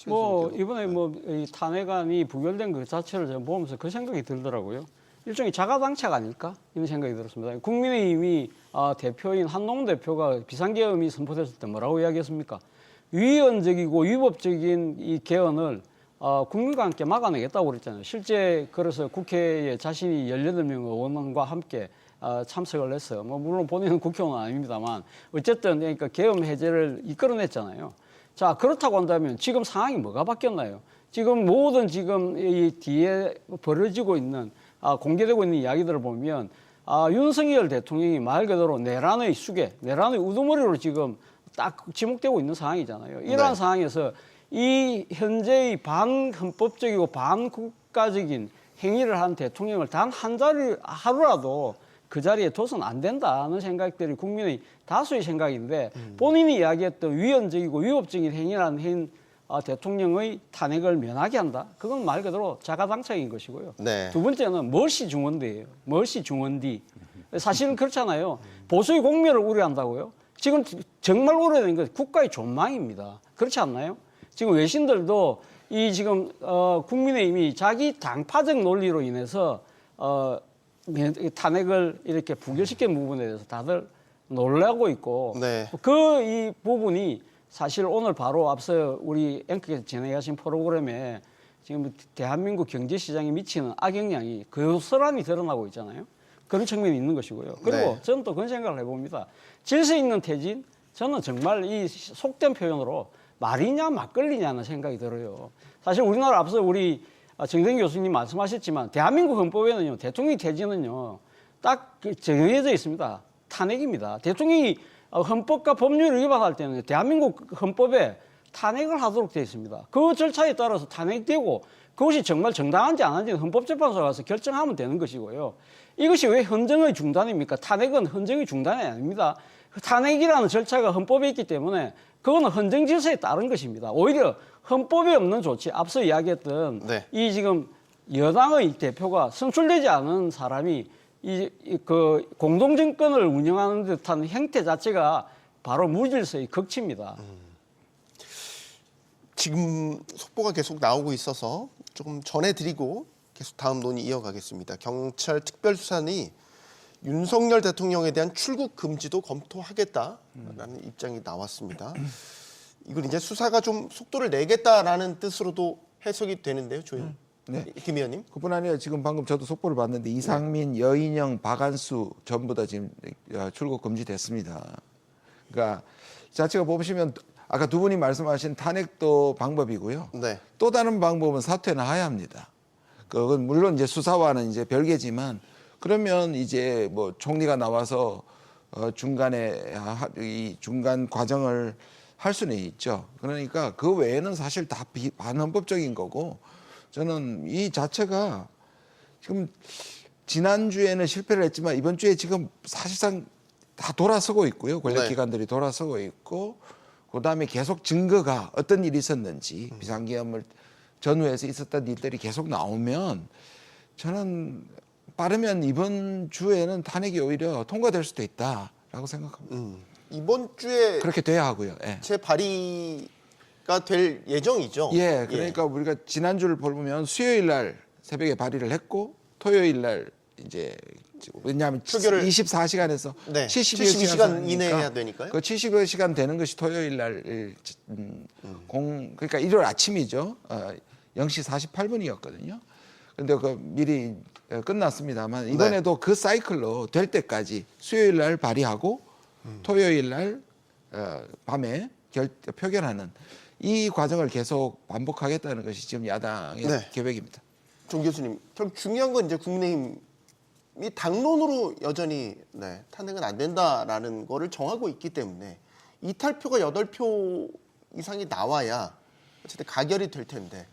이번에 이 탄핵안이 부결된 그 자체를 제가 보면서 그 생각이 들더라고요. 일종의 자가당착 아닐까 이런 생각이 들었습니다. 국민의힘이 대표인 한동훈 대표가 비상계엄이 선포됐을 때 뭐라고 이야기했습니까? 위헌적이고 위법적인 이 개헌을 국민과 함께 막아내겠다고 그랬잖아요. 실제 그래서 국회에 자신이 18명 의원과 함께 참석을 했어요. 물론 본인은 국회의원은 아닙니다만 어쨌든 그러니까 계엄 해제를 이끌어냈잖아요. 자, 그렇다고 한다면 지금 상황이 뭐가 바뀌었나요? 지금 모든 지금 이 뒤에 벌어지고 있는 공개되고 있는 이야기들을 보면 윤석열 대통령이 말 그대로 내란의 수계, 내란의 우두머리로 지금 딱 지목되고 있는 상황이잖아요. 이러한 상황에서 이 현재의 반헌법적이고 반국가적인 행위를 한 대통령을 단 한 자리 하루라도 그 자리에 둬서는 안 된다는 생각들이 국민의 다수의 생각인데 본인이 이야기했던 위헌적이고 위법적인 행위라는 대통령의 탄핵을 면하게 한다. 그건 말 그대로 자가당착인 것이고요. 두 번째는 멀시 중원디예요. 멀시 중원디. 사실은 그렇잖아요. 보수의 공멸을 우려한다고요. 지금 정말 우려되는 건 국가의 존망입니다. 그렇지 않나요? 지금 외신들도 이 지금 국민의힘이 자기 당파적 논리로 인해서 탄핵을 이렇게 부결시킨 부분에 대해서 다들 놀라고 있고 그 이 부분이 사실 오늘 바로 앞서 우리 앵커께서 진행하신 프로그램에 지금 대한민국 경제시장에 미치는 악영향이 고스란히 드러나고 있잖아요. 그런 측면이 있는 것이고요. 그리고 저는 또 그런 생각을 해봅니다. 질서 있는 퇴진, 저는 정말 이 속된 표현으로 말이냐 막걸리냐는 생각이 들어요. 사실 우리나라 앞서 우리 정대근 교수님 말씀하셨지만 대한민국 헌법에는요, 대통령 퇴진은요, 딱 정해져 있습니다. 탄핵입니다. 대통령이 헌법과 법률을 위반할 때는 대한민국 헌법에 탄핵을 하도록 되어 있습니다. 그 절차에 따라서 탄핵되고 그것이 정말 정당한지 안 한지는 헌법재판소에 가서 결정하면 되는 것이고요. 이것이 왜 헌정의 중단입니까? 탄핵은 헌정의 중단이 아닙니다. 탄핵이라는 절차가 헌법에 있기 때문에 그거는 헌정 질서에 따른 것입니다. 오히려 헌법에 없는 조치, 앞서 이야기했던 이 지금 여당의 대표가 선출되지 않은 사람이 그 공동정권을 운영하는 듯한 행태 자체가 바로 무질서의 극치입니다. 지금 속보가 계속 나오고 있어서 조금 전해드리고 계속 다음 논의 이어가겠습니다. 경찰 특별수사관이 윤석열 대통령에 대한 출국 금지도 검토하겠다라는 입장이 나왔습니다. 이걸 이제 수사가 좀 속도를 내겠다라는 뜻으로도 해석이 되는데요, 김 의원님. 그뿐 아니라 지금 방금 저도 속보를 봤는데 이상민, 여인영, 박한수 전부 다 지금 출국 금지됐습니다. 그러니까 자체가 보시면 아까 두 분이 말씀하신 탄핵도 방법이고요. 네. 또 다른 방법은 사퇴는 하야합니다. 그건 물론 이제 수사와는 이제 별개지만 그러면 이제 뭐 총리가 나와서 중간에 이 중간 과정을 할 수는 있죠. 그러니까 그 외에는 사실 다 반헌법적인 거고 저는 이 자체가 지금 지난주에는 실패를 했지만 이번 주에 지금 사실상 다 돌아서고 있고요. 권력기관들이 돌아서고 있고 그다음에 계속 증거가 어떤 일이 있었는지 비상계엄을 전후해서 있었던 일들이 계속 나오면 저는 빠르면 이번 주에는 탄핵이 오히려 통과될 수도 있다라고 생각합니다. 이번 주에 그렇게 돼야 하고요. 예. 재발의가 될 예정이죠. 예, 그러니까 우리가 지난주를 보면 수요일 날 새벽에 발의를 했고 토요일 날 이제 왜냐하면 표결을 24시간에서 네, 72시간 이내에 해야 되니까요. 그 72시간 되는 것이 토요일 날 그러니까 일요일 아침이죠. 0시 48분이었거든요. 근데 그 미리 끝났습니다만 이번에도 그 사이클로 될 때까지 수요일 날 발의하고 토요일 날 밤에 표결하는 이 과정을 계속 반복하겠다는 것이 지금 야당의 계획입니다. 정 교수님, 참 중요한 건 이제 국민의힘이 당론으로 여전히 탄핵은 안 된다라는 거를 정하고 있기 때문에 이탈표가 8표 이상이 나와야 어쨌든 가결이 될 텐데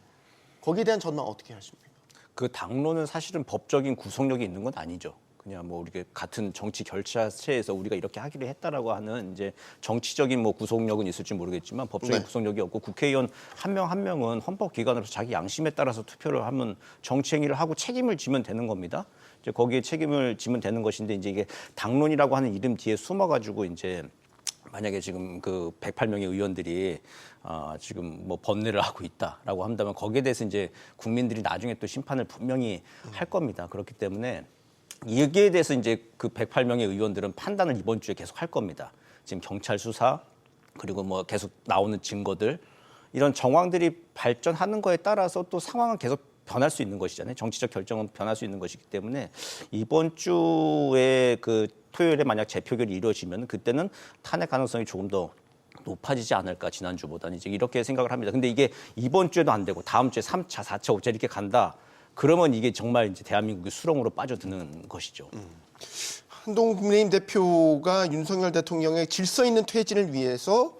거기에 대한 전망 어떻게 하십니까? 그 당론은 사실은 법적인 구속력이 있는 건 아니죠. 그냥 뭐 우리가 같은 정치 결사체에서 우리가 이렇게 하기로 했다라고 하는 이제 정치적인 뭐 구속력은 있을지 모르겠지만 법적인 구속력이 없고 국회의원 한 명 한 명은 헌법기관으로서 자기 양심에 따라서 투표를 하면 정치 행위를 하고 책임을 지면 되는 겁니다. 이제 거기에 책임을 지면 되는 것인데 이제 이게 당론이라고 하는 이름 뒤에 숨어가지고 이제 만약에 지금 그 108명의 의원들이 지금 뭐 번뇌를 하고 있다라고 한다면 거기에 대해서 이제 국민들이 나중에 또 심판을 분명히 할 겁니다. 그렇기 때문에 여기에 대해서 이제 그 108명의 의원들은 판단을 이번 주에 계속 할 겁니다. 지금 경찰 수사 그리고 뭐 계속 나오는 증거들 이런 정황들이 발전하는 거에 따라서 또 상황은 계속 변할 수 있는 것이잖아요. 정치적 결정은 변할 수 있는 것이기 때문에 이번 주에 그 토요일에 만약 재표결이 이루어지면 그때는 탄핵 가능성이 조금 더 높아지지 않을까 지난주보다는 이제 이렇게 생각을 합니다. 근데 이게 이번 주에도 안 되고 다음 주에 3차, 4차, 5차 이렇게 간다. 그러면 이게 정말 이제 대한민국의 수렁으로 빠져드는 것이죠. 한동훈 국민의힘 대표가 윤석열 대통령의 질서 있는 퇴진을 위해서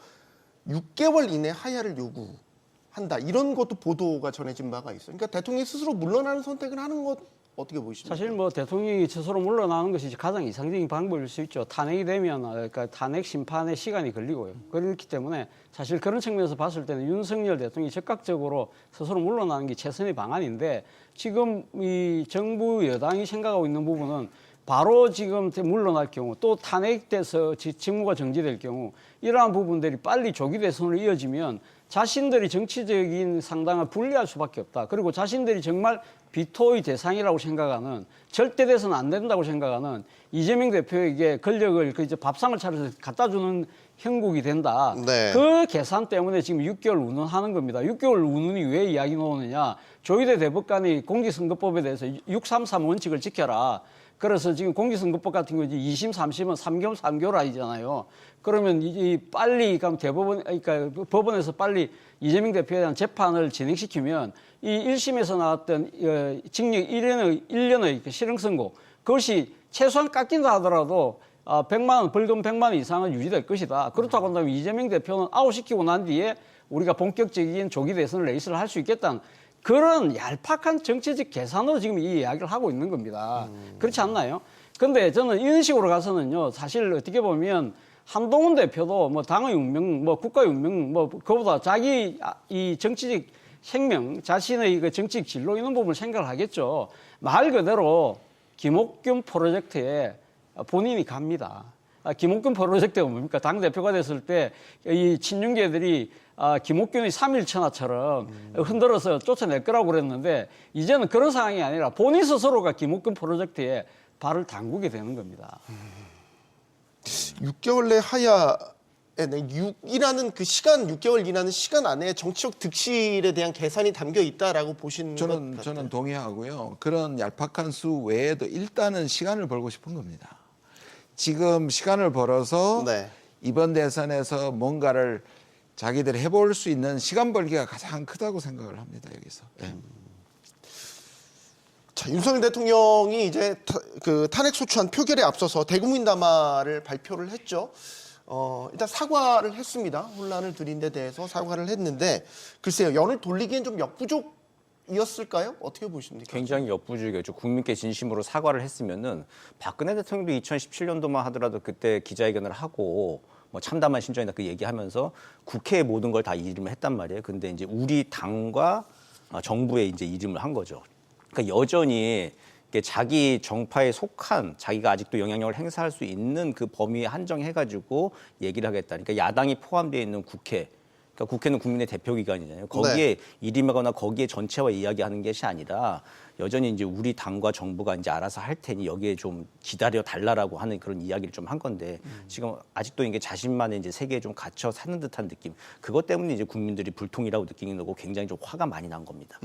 6개월 이내 하야를 요구한다. 이런 것도 보도가 전해진 바가 있어요. 그러니까 대통령이 스스로 물러나는 선택을 하는 것 어떻게 보십니까? 사실 뭐 대통령이 스스로 물러나는 것이 가장 이상적인 방법일 수 있죠. 탄핵이 되면 그러니까 탄핵 심판에 시간이 걸리고요. 그렇기 때문에 사실 그런 측면에서 봤을 때는 윤석열 대통령이 적극적으로 스스로 물러나는 게 최선의 방안인데 지금 이 정부 여당이 생각하고 있는 부분은 바로 지금 물러날 경우 또 탄핵돼서 직무가 정지될 경우 이러한 부분들이 빨리 조기 대선으로 이어지면 자신들이 정치적인 상당을 분리할 수밖에 없다. 그리고 자신들이 정말 비토의 대상이라고 생각하는 절대 돼서는 안 된다고 생각하는 이재명 대표에게 권력을 이제 밥상을 차려서 갖다 주는 형국이 된다. 그 계산 때문에 지금 6개월 운운하는 겁니다. 6개월 운운이 왜 이야기 나오느냐. 조희대 대법관이 공직선거법에 대해서 633 원칙을 지켜라. 그래서 지금 공직선거법 같은 경우 2심, 3심은 3개월, 3개월 아니잖아요. 그러면 이 빨리 그럼 그러니까 법원에서 빨리 이재명 대표에 대한 재판을 진행시키면 이 1심에서 나왔던 징역 1년의 실형 선고 그것이 최소한 깎인다 하더라도 100만 원, 벌금 100만 원 이상은 유지될 것이다. 그렇다고 한다면 이재명 대표는 아웃시키고 난 뒤에 우리가 본격적인 조기 대선 레이스를 할 수 있겠다는 그런 얄팍한 정치적 계산으로 지금 이 이야기를 하고 있는 겁니다. 그렇지 않나요? 근데 저는 이런 식으로 가서는요, 사실 어떻게 보면 한동훈 대표도 뭐 당의 운명, 뭐 국가의 운명, 뭐 그보다 자기 이 정치적 생명, 자신의 그 정치적 진로 이런 부분을 생각을 하겠죠. 말 그대로 김옥균 프로젝트에 본인이 갑니다. 김옥균 프로젝트가 뭡니까? 당대표가 됐을 때 이 친윤계들이 김옥균이 3.1 천하처럼 흔들어서 쫓아낼 거라고 그랬는데 이제는 그런 상황이 아니라 본인 스스로가 김옥균 프로젝트에 발을 담그게 되는 겁니다. 6개월 내 하야에 6이라는 그 시간, 6개월이라는 시간 안에 정치적 득실에 대한 계산이 담겨 있다라고 보시는 것 같아요. 저는 동의하고요. 그런 얄팍한 수 외에도 일단은 시간을 벌고 싶은 겁니다. 지금 시간을 벌어서 네. 이번 대선에서 뭔가를 자기들이 해볼 수 있는 시간 벌기가 가장 크다고 생각을 합니다. 여기서. 네. 자, 윤석열 대통령이 이제 그 탄핵 소추안 표결에 앞서서 대국민 담화를 발표를 했죠. 일단 사과를 했습니다. 혼란을 드린 데 대해서 사과를 했는데 글쎄요, 연을 돌리기엔 좀 역부족이었을까요? 어떻게 보십니까? 굉장히 역부족이었죠. 국민께 진심으로 사과를 했으면은 박근혜 대통령도 2017년도만 하더라도 그때 기자회견을 하고 뭐 참담한 심정이다 그 얘기하면서 국회에 모든 걸 다 이름을 했단 말이에요. 근데 이제 우리 당과 정부에 이제 이름을 한 거죠. 그러니까 여전히 자기 정파에 속한 자기가 아직도 영향력을 행사할 수 있는 그 범위에 한정해가지고 얘기를 하겠다. 그러니까 야당이 포함되어 있는 국회, 그러니까 국회는 국민의 대표기관이잖아요. 거기에 이름하거나 거기에 전체와 이야기하는 것이 아니라 여전히 이제 우리 당과 정부가 이제 알아서 할 테니 여기에 좀 기다려 달라라고 하는 그런 이야기를 좀 한 건데 지금 아직도 이게 자신만의 이제 세계에 좀 갇혀 사는 듯한 느낌. 그것 때문에 이제 국민들이 불통이라고 느끼는 거고 굉장히 좀 화가 많이 난 겁니다.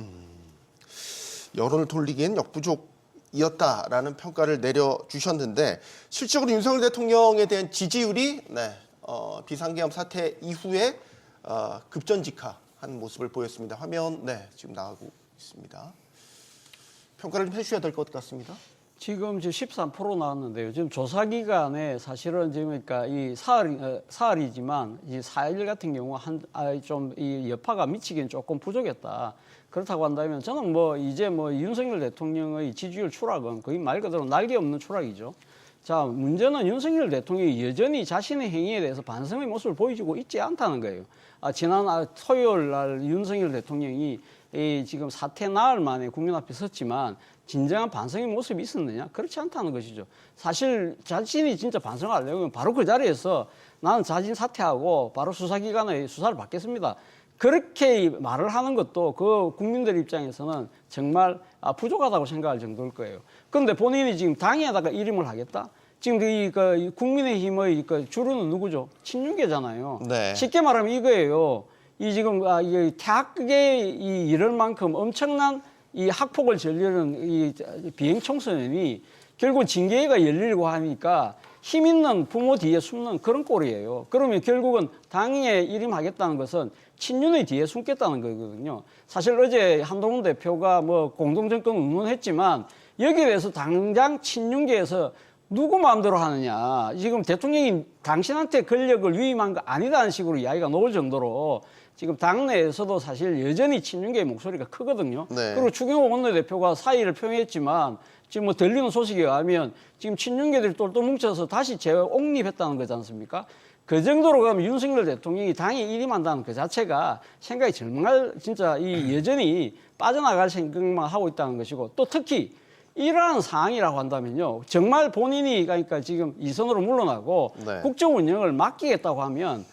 여론을 돌리기엔 역부족이었다라는 평가를 내려주셨는데 실질적으로 윤석열 대통령에 대한 지지율이 비상계엄 사태 이후에 급전직하한 모습을 보였습니다. 화면 지금 나가고 있습니다. 평가를 좀 해주셔야 될 것 같습니다. 지금 13% 나왔는데요. 지금 조사 기간에 사실은 지금 그러니까 이 사흘이지만 이 4일 같은 경우 좀 이 여파가 미치기는 조금 부족했다. 그렇다고 한다면 저는 이제 윤석열 대통령의 지지율 추락은 거의 말 그대로 날개 없는 추락이죠. 자, 문제는 윤석열 대통령이 여전히 자신의 행위에 대해서 반성의 모습을 보여주고 있지 않다는 거예요. 지난 토요일 날 윤석열 대통령이 지금 사태 나흘 만에 국민 앞에 섰지만 진정한 반성의 모습이 있었느냐? 그렇지 않다는 것이죠. 사실 자신이 진짜 반성하려면 바로 그 자리에서 나는 자진 사퇴하고 바로 수사기관의 수사를 받겠습니다. 그렇게 말을 하는 것도 그 국민들 입장에서는 정말 부족하다고 생각할 정도일 거예요. 그런데 본인이 지금 당에다가 이름을 하겠다? 지금 그 국민의힘의 그 주류는 누구죠? 친윤계잖아요. 네. 쉽게 말하면 이거예요. 이 지금 이 대학에 이럴 만큼 엄청난 이 학폭을 저지르는 이 비행 청소년이 결국 징계가 열리려고 하니까 힘 있는 부모 뒤에 숨는 그런 꼴이에요. 그러면 결국은 당에 이름하겠다는 것은 친윤의 뒤에 숨겠다는 거거든요. 사실 어제 한동훈 대표가 공동정권 운운했지만 여기에 대해서 당장 친윤계에서 누구 마음대로 하느냐. 지금 대통령이 당신한테 권력을 위임한 거 아니다는 식으로 이야기가 나올 정도로 지금 당내에서도 사실 여전히 친윤계의 목소리가 크거든요. 네. 그리고 추경호 원내대표가 사의를 표명했지만 지금 들리는 소식에 의하면 지금 친윤계들이 똘똘 뭉쳐서 다시 재옹립했다는 거지 않습니까? 그 정도로 그러면 윤석열 대통령이 당에 일임한다는 그 자체가 생각이 정말 진짜 여전히 빠져나갈 생각만 하고 있다는 것이고 또 특히 이러한 상황이라고 한다면요. 정말 본인이 그러니까 지금 이선으로 물러나고 국정 운영을 맡기겠다고 하면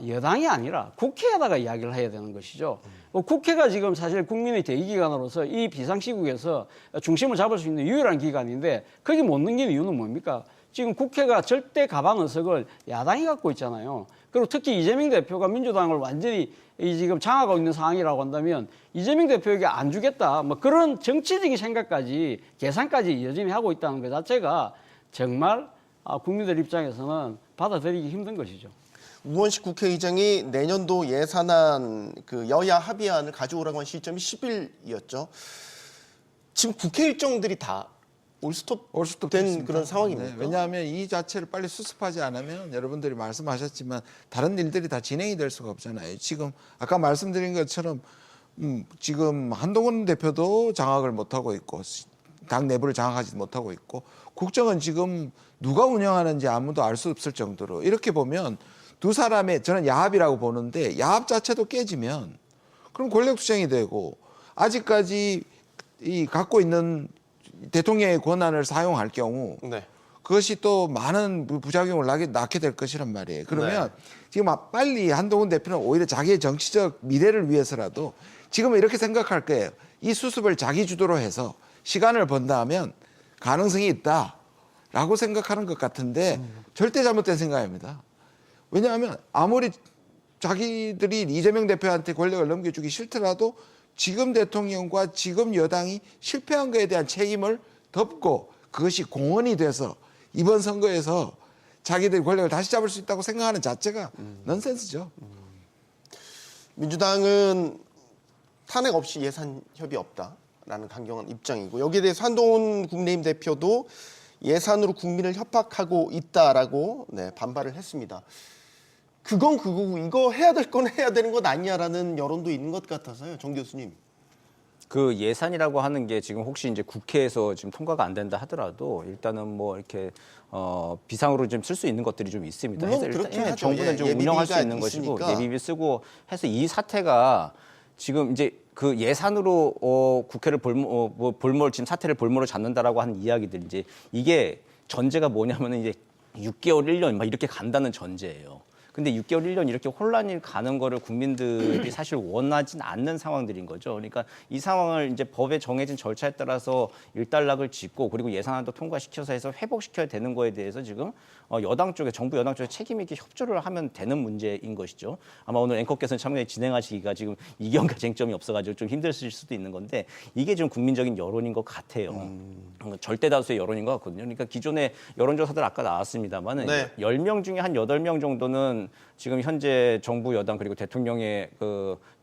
여당이 아니라 국회에다가 이야기를 해야 되는 것이죠. 국회가 지금 사실 국민의 대의기관으로서 이 비상시국에서 중심을 잡을 수 있는 유일한 기관인데 거기 못 넘기는 이유는 뭡니까? 지금 국회가 절대 가방 의석을 야당이 갖고 있잖아요. 그리고 특히 이재명 대표가 민주당을 완전히 지금 장악하고 있는 상황이라고 한다면 이재명 대표에게 안 주겠다. 그런 정치적인 생각까지 계산까지 여전히 하고 있다는 것 자체가 정말 국민들 입장에서는 받아들이기 힘든 것이죠. 우원식 국회의장이 내년도 예산안 그 여야 합의안을 가져오라고 한 시점이 10일이었죠. 지금 국회 일정들이 다 올스톱된 그런 상황입니다. 네, 왜냐하면 이 자체를 빨리 수습하지 않으면 여러분들이 말씀하셨지만 다른 일들이 다 진행이 될 수가 없잖아요. 지금 아까 말씀드린 것처럼 지금 한동훈 대표도 장악을 못하고 있고 당 내부를 장악하지 못하고 있고 국정은 지금 누가 운영하는지 아무도 알 수 없을 정도로 이렇게 보면 두 사람의 저는 야합이라고 보는데 야합 자체도 깨지면 그럼 권력투쟁이 되고 아직까지 갖고 있는 대통령의 권한을 사용할 경우 그것이 또 많은 부작용을 낳게 될 것이란 말이에요. 그러면 지금 빨리 한동훈 대표는 오히려 자기의 정치적 미래를 위해서라도 지금은 이렇게 생각할 거예요. 이 수습을 자기 주도로 해서 시간을 번다 하면 가능성이 있다라고 생각하는 것 같은데 절대 잘못된 생각입니다. 왜냐하면 아무리 자기들이 이재명 대표한테 권력을 넘겨주기 싫더라도 지금 대통령과 지금 여당이 실패한 것에 대한 책임을 덮고 그것이 공헌이 돼서 이번 선거에서 자기들이 권력을 다시 잡을 수 있다고 생각하는 자체가 넌센스죠. 민주당은 탄핵 없이 예산 협의 없다라는 강경한 입장이고 여기에 대해서 한동훈 국민의힘 대표도 예산으로 국민을 협박하고 있다라고 반발을 했습니다. 그건 그거고 이거 해야 될 건 해야 되는 것 아니냐라는 여론도 있는 것 같아서요, 정 교수님. 그 예산이라고 하는 게 지금 혹시 이제 국회에서 지금 통과가 안 된다 하더라도 일단은 뭐 이렇게 비상으로 좀 쓸 수 있는 것들이 좀 있습니다. 물론 해서 그렇긴 일단 하죠. 정부는 좀 운영할 수 있는 것이고 예비비 쓰고 해서 이 사태가 지금 이제 그 예산으로 국회를 볼모로 지금 사태를 볼모로 잡는다라고 하는 이야기들 이제 이게 전제가 뭐냐면은 이제 6개월, 1년 막 이렇게 간다는 전제예요. 근데 6개월, 1년 이렇게 혼란이 가는 거를 국민들이 사실 원하진 않는 상황들인 거죠. 그러니까 이 상황을 이제 법에 정해진 절차에 따라서 일단락을 짓고 그리고 예산안도 통과시켜서 해서 회복시켜야 되는 거에 대해서 지금 여당 쪽에 정부 여당 쪽에 책임 있게 협조를 하면 되는 문제인 것이죠. 아마 오늘 앵커께서는 참여에 진행하시기가 지금 이견과 쟁점이 없어가지고 좀 힘드실 수도 있는 건데 이게 지금 국민적인 여론인 것 같아요. 절대 다수의 여론인 것 같거든요. 그러니까 기존의 여론조사들 아까 나왔습니다만은 10명 중에 한 8명 정도는 지금 현재 정부 여당 그리고 대통령에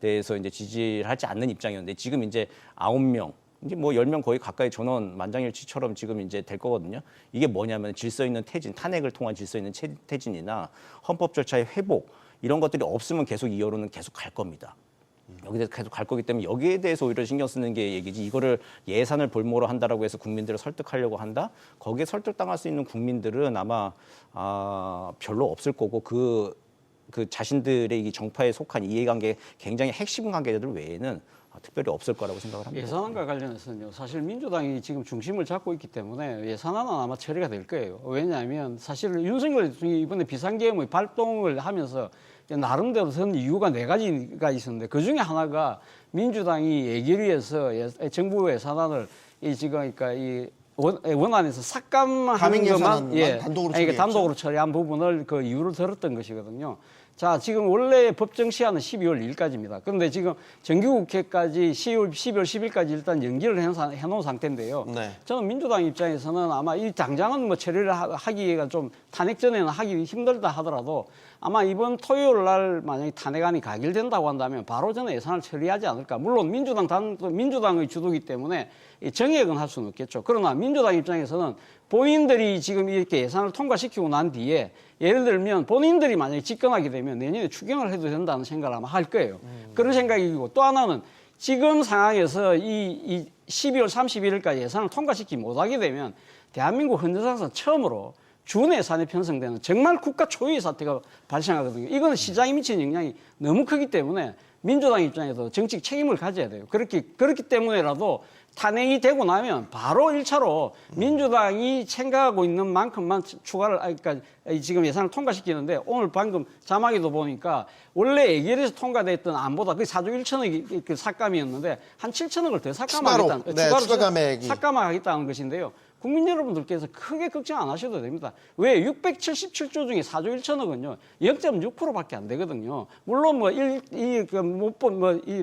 대해서 이제 지지를 하지 않는 입장이었는데 지금 이제 9명 이제 뭐 10명 거의 가까이 전원 만장일치처럼 지금 이제 될 거거든요. 이게 뭐냐면 질서 있는 퇴진, 탄핵을 통한 질서 있는 퇴진이나 헌법 절차의 회복 이런 것들이 없으면 계속 이 여론은 계속 갈 겁니다. 여기에 대해서 계속 갈 거기 때문에 여기에 대해서 오히려 신경 쓰는 게 얘기지 이거를 예산을 볼모로 한다라고 해서 국민들을 설득하려고 한다? 거기에 설득당할 수 있는 국민들은 아마 별로 없을 거고 그 자신들의 이 정파에 속한 이해관계 굉장히 핵심 관계자들 외에는 특별히 없을 거라고 생각을 합니다. 예산안과 관련해서는요. 사실 민주당이 지금 중심을 잡고 있기 때문에 예산안은 아마 처리가 될 거예요. 왜냐하면 사실 윤석열 대통령이 이번에 비상계엄의 발동을 하면서 나름대로 선 이유가 4가지가 있었는데 그중에 하나가 민주당이 예결위에서 정부 예산안을 지금 그러니까 이 원안에서 삭감하는 것만 단독으로 처리한 부분을 그 이유를 들었던 것이거든요. 자, 지금 원래 법정 시한은 12월 2일까지입니다. 그런데 지금 정기국회까지 12월 10일까지 일단 연기를 해놓은 상태인데요. 저는 민주당 입장에서는 아마 이 당장은 뭐 처리를 하기가 좀 탄핵 전에는 하기 힘들다 하더라도 아마 이번 토요일 날 만약에 탄핵안이 가결된다고 한다면 바로 저는 예산을 처리하지 않을까. 물론 민주당의 주도이기 때문에 정액은 할 수는 없겠죠. 그러나 민주당 입장에서는 본인들이 지금 이렇게 예산을 통과시키고 난 뒤에 예를 들면 본인들이 만약에 집권하게 되면 내년에 추경을 해도 된다는 생각을 아마 할 거예요. 그런 생각이고 또 하나는 지금 상황에서 이 12월 31일까지 예산을 통과시키지 못하게 되면 대한민국 헌정사상 처음으로 준예산에 편성되는 정말 국가 초유의 사태가 발생하거든요. 이건 시장에 미치는 영향이 너무 크기 때문에 민주당 입장에서 정책 책임을 가져야 돼요. 그렇기 때문에라도 탄핵이 되고 나면 바로 1차로 민주당이 생각하고 있는 만큼만 추가를, 그러니까 지금 예산을 통과시키는데 오늘 방금 자막에도 보니까 원래 예결에서 통과됐던 안보다 그게 4조 1천억이 그 삭감이었는데 한 7천억을 더 삭감하겠다는, 추가 감액이 삭감하겠다는 것인데요. 국민 여러분들께서 크게 걱정 안 하셔도 됩니다. 왜 677조 중에 4조 1천억은요 0.6%밖에 안 되거든요. 물론 뭐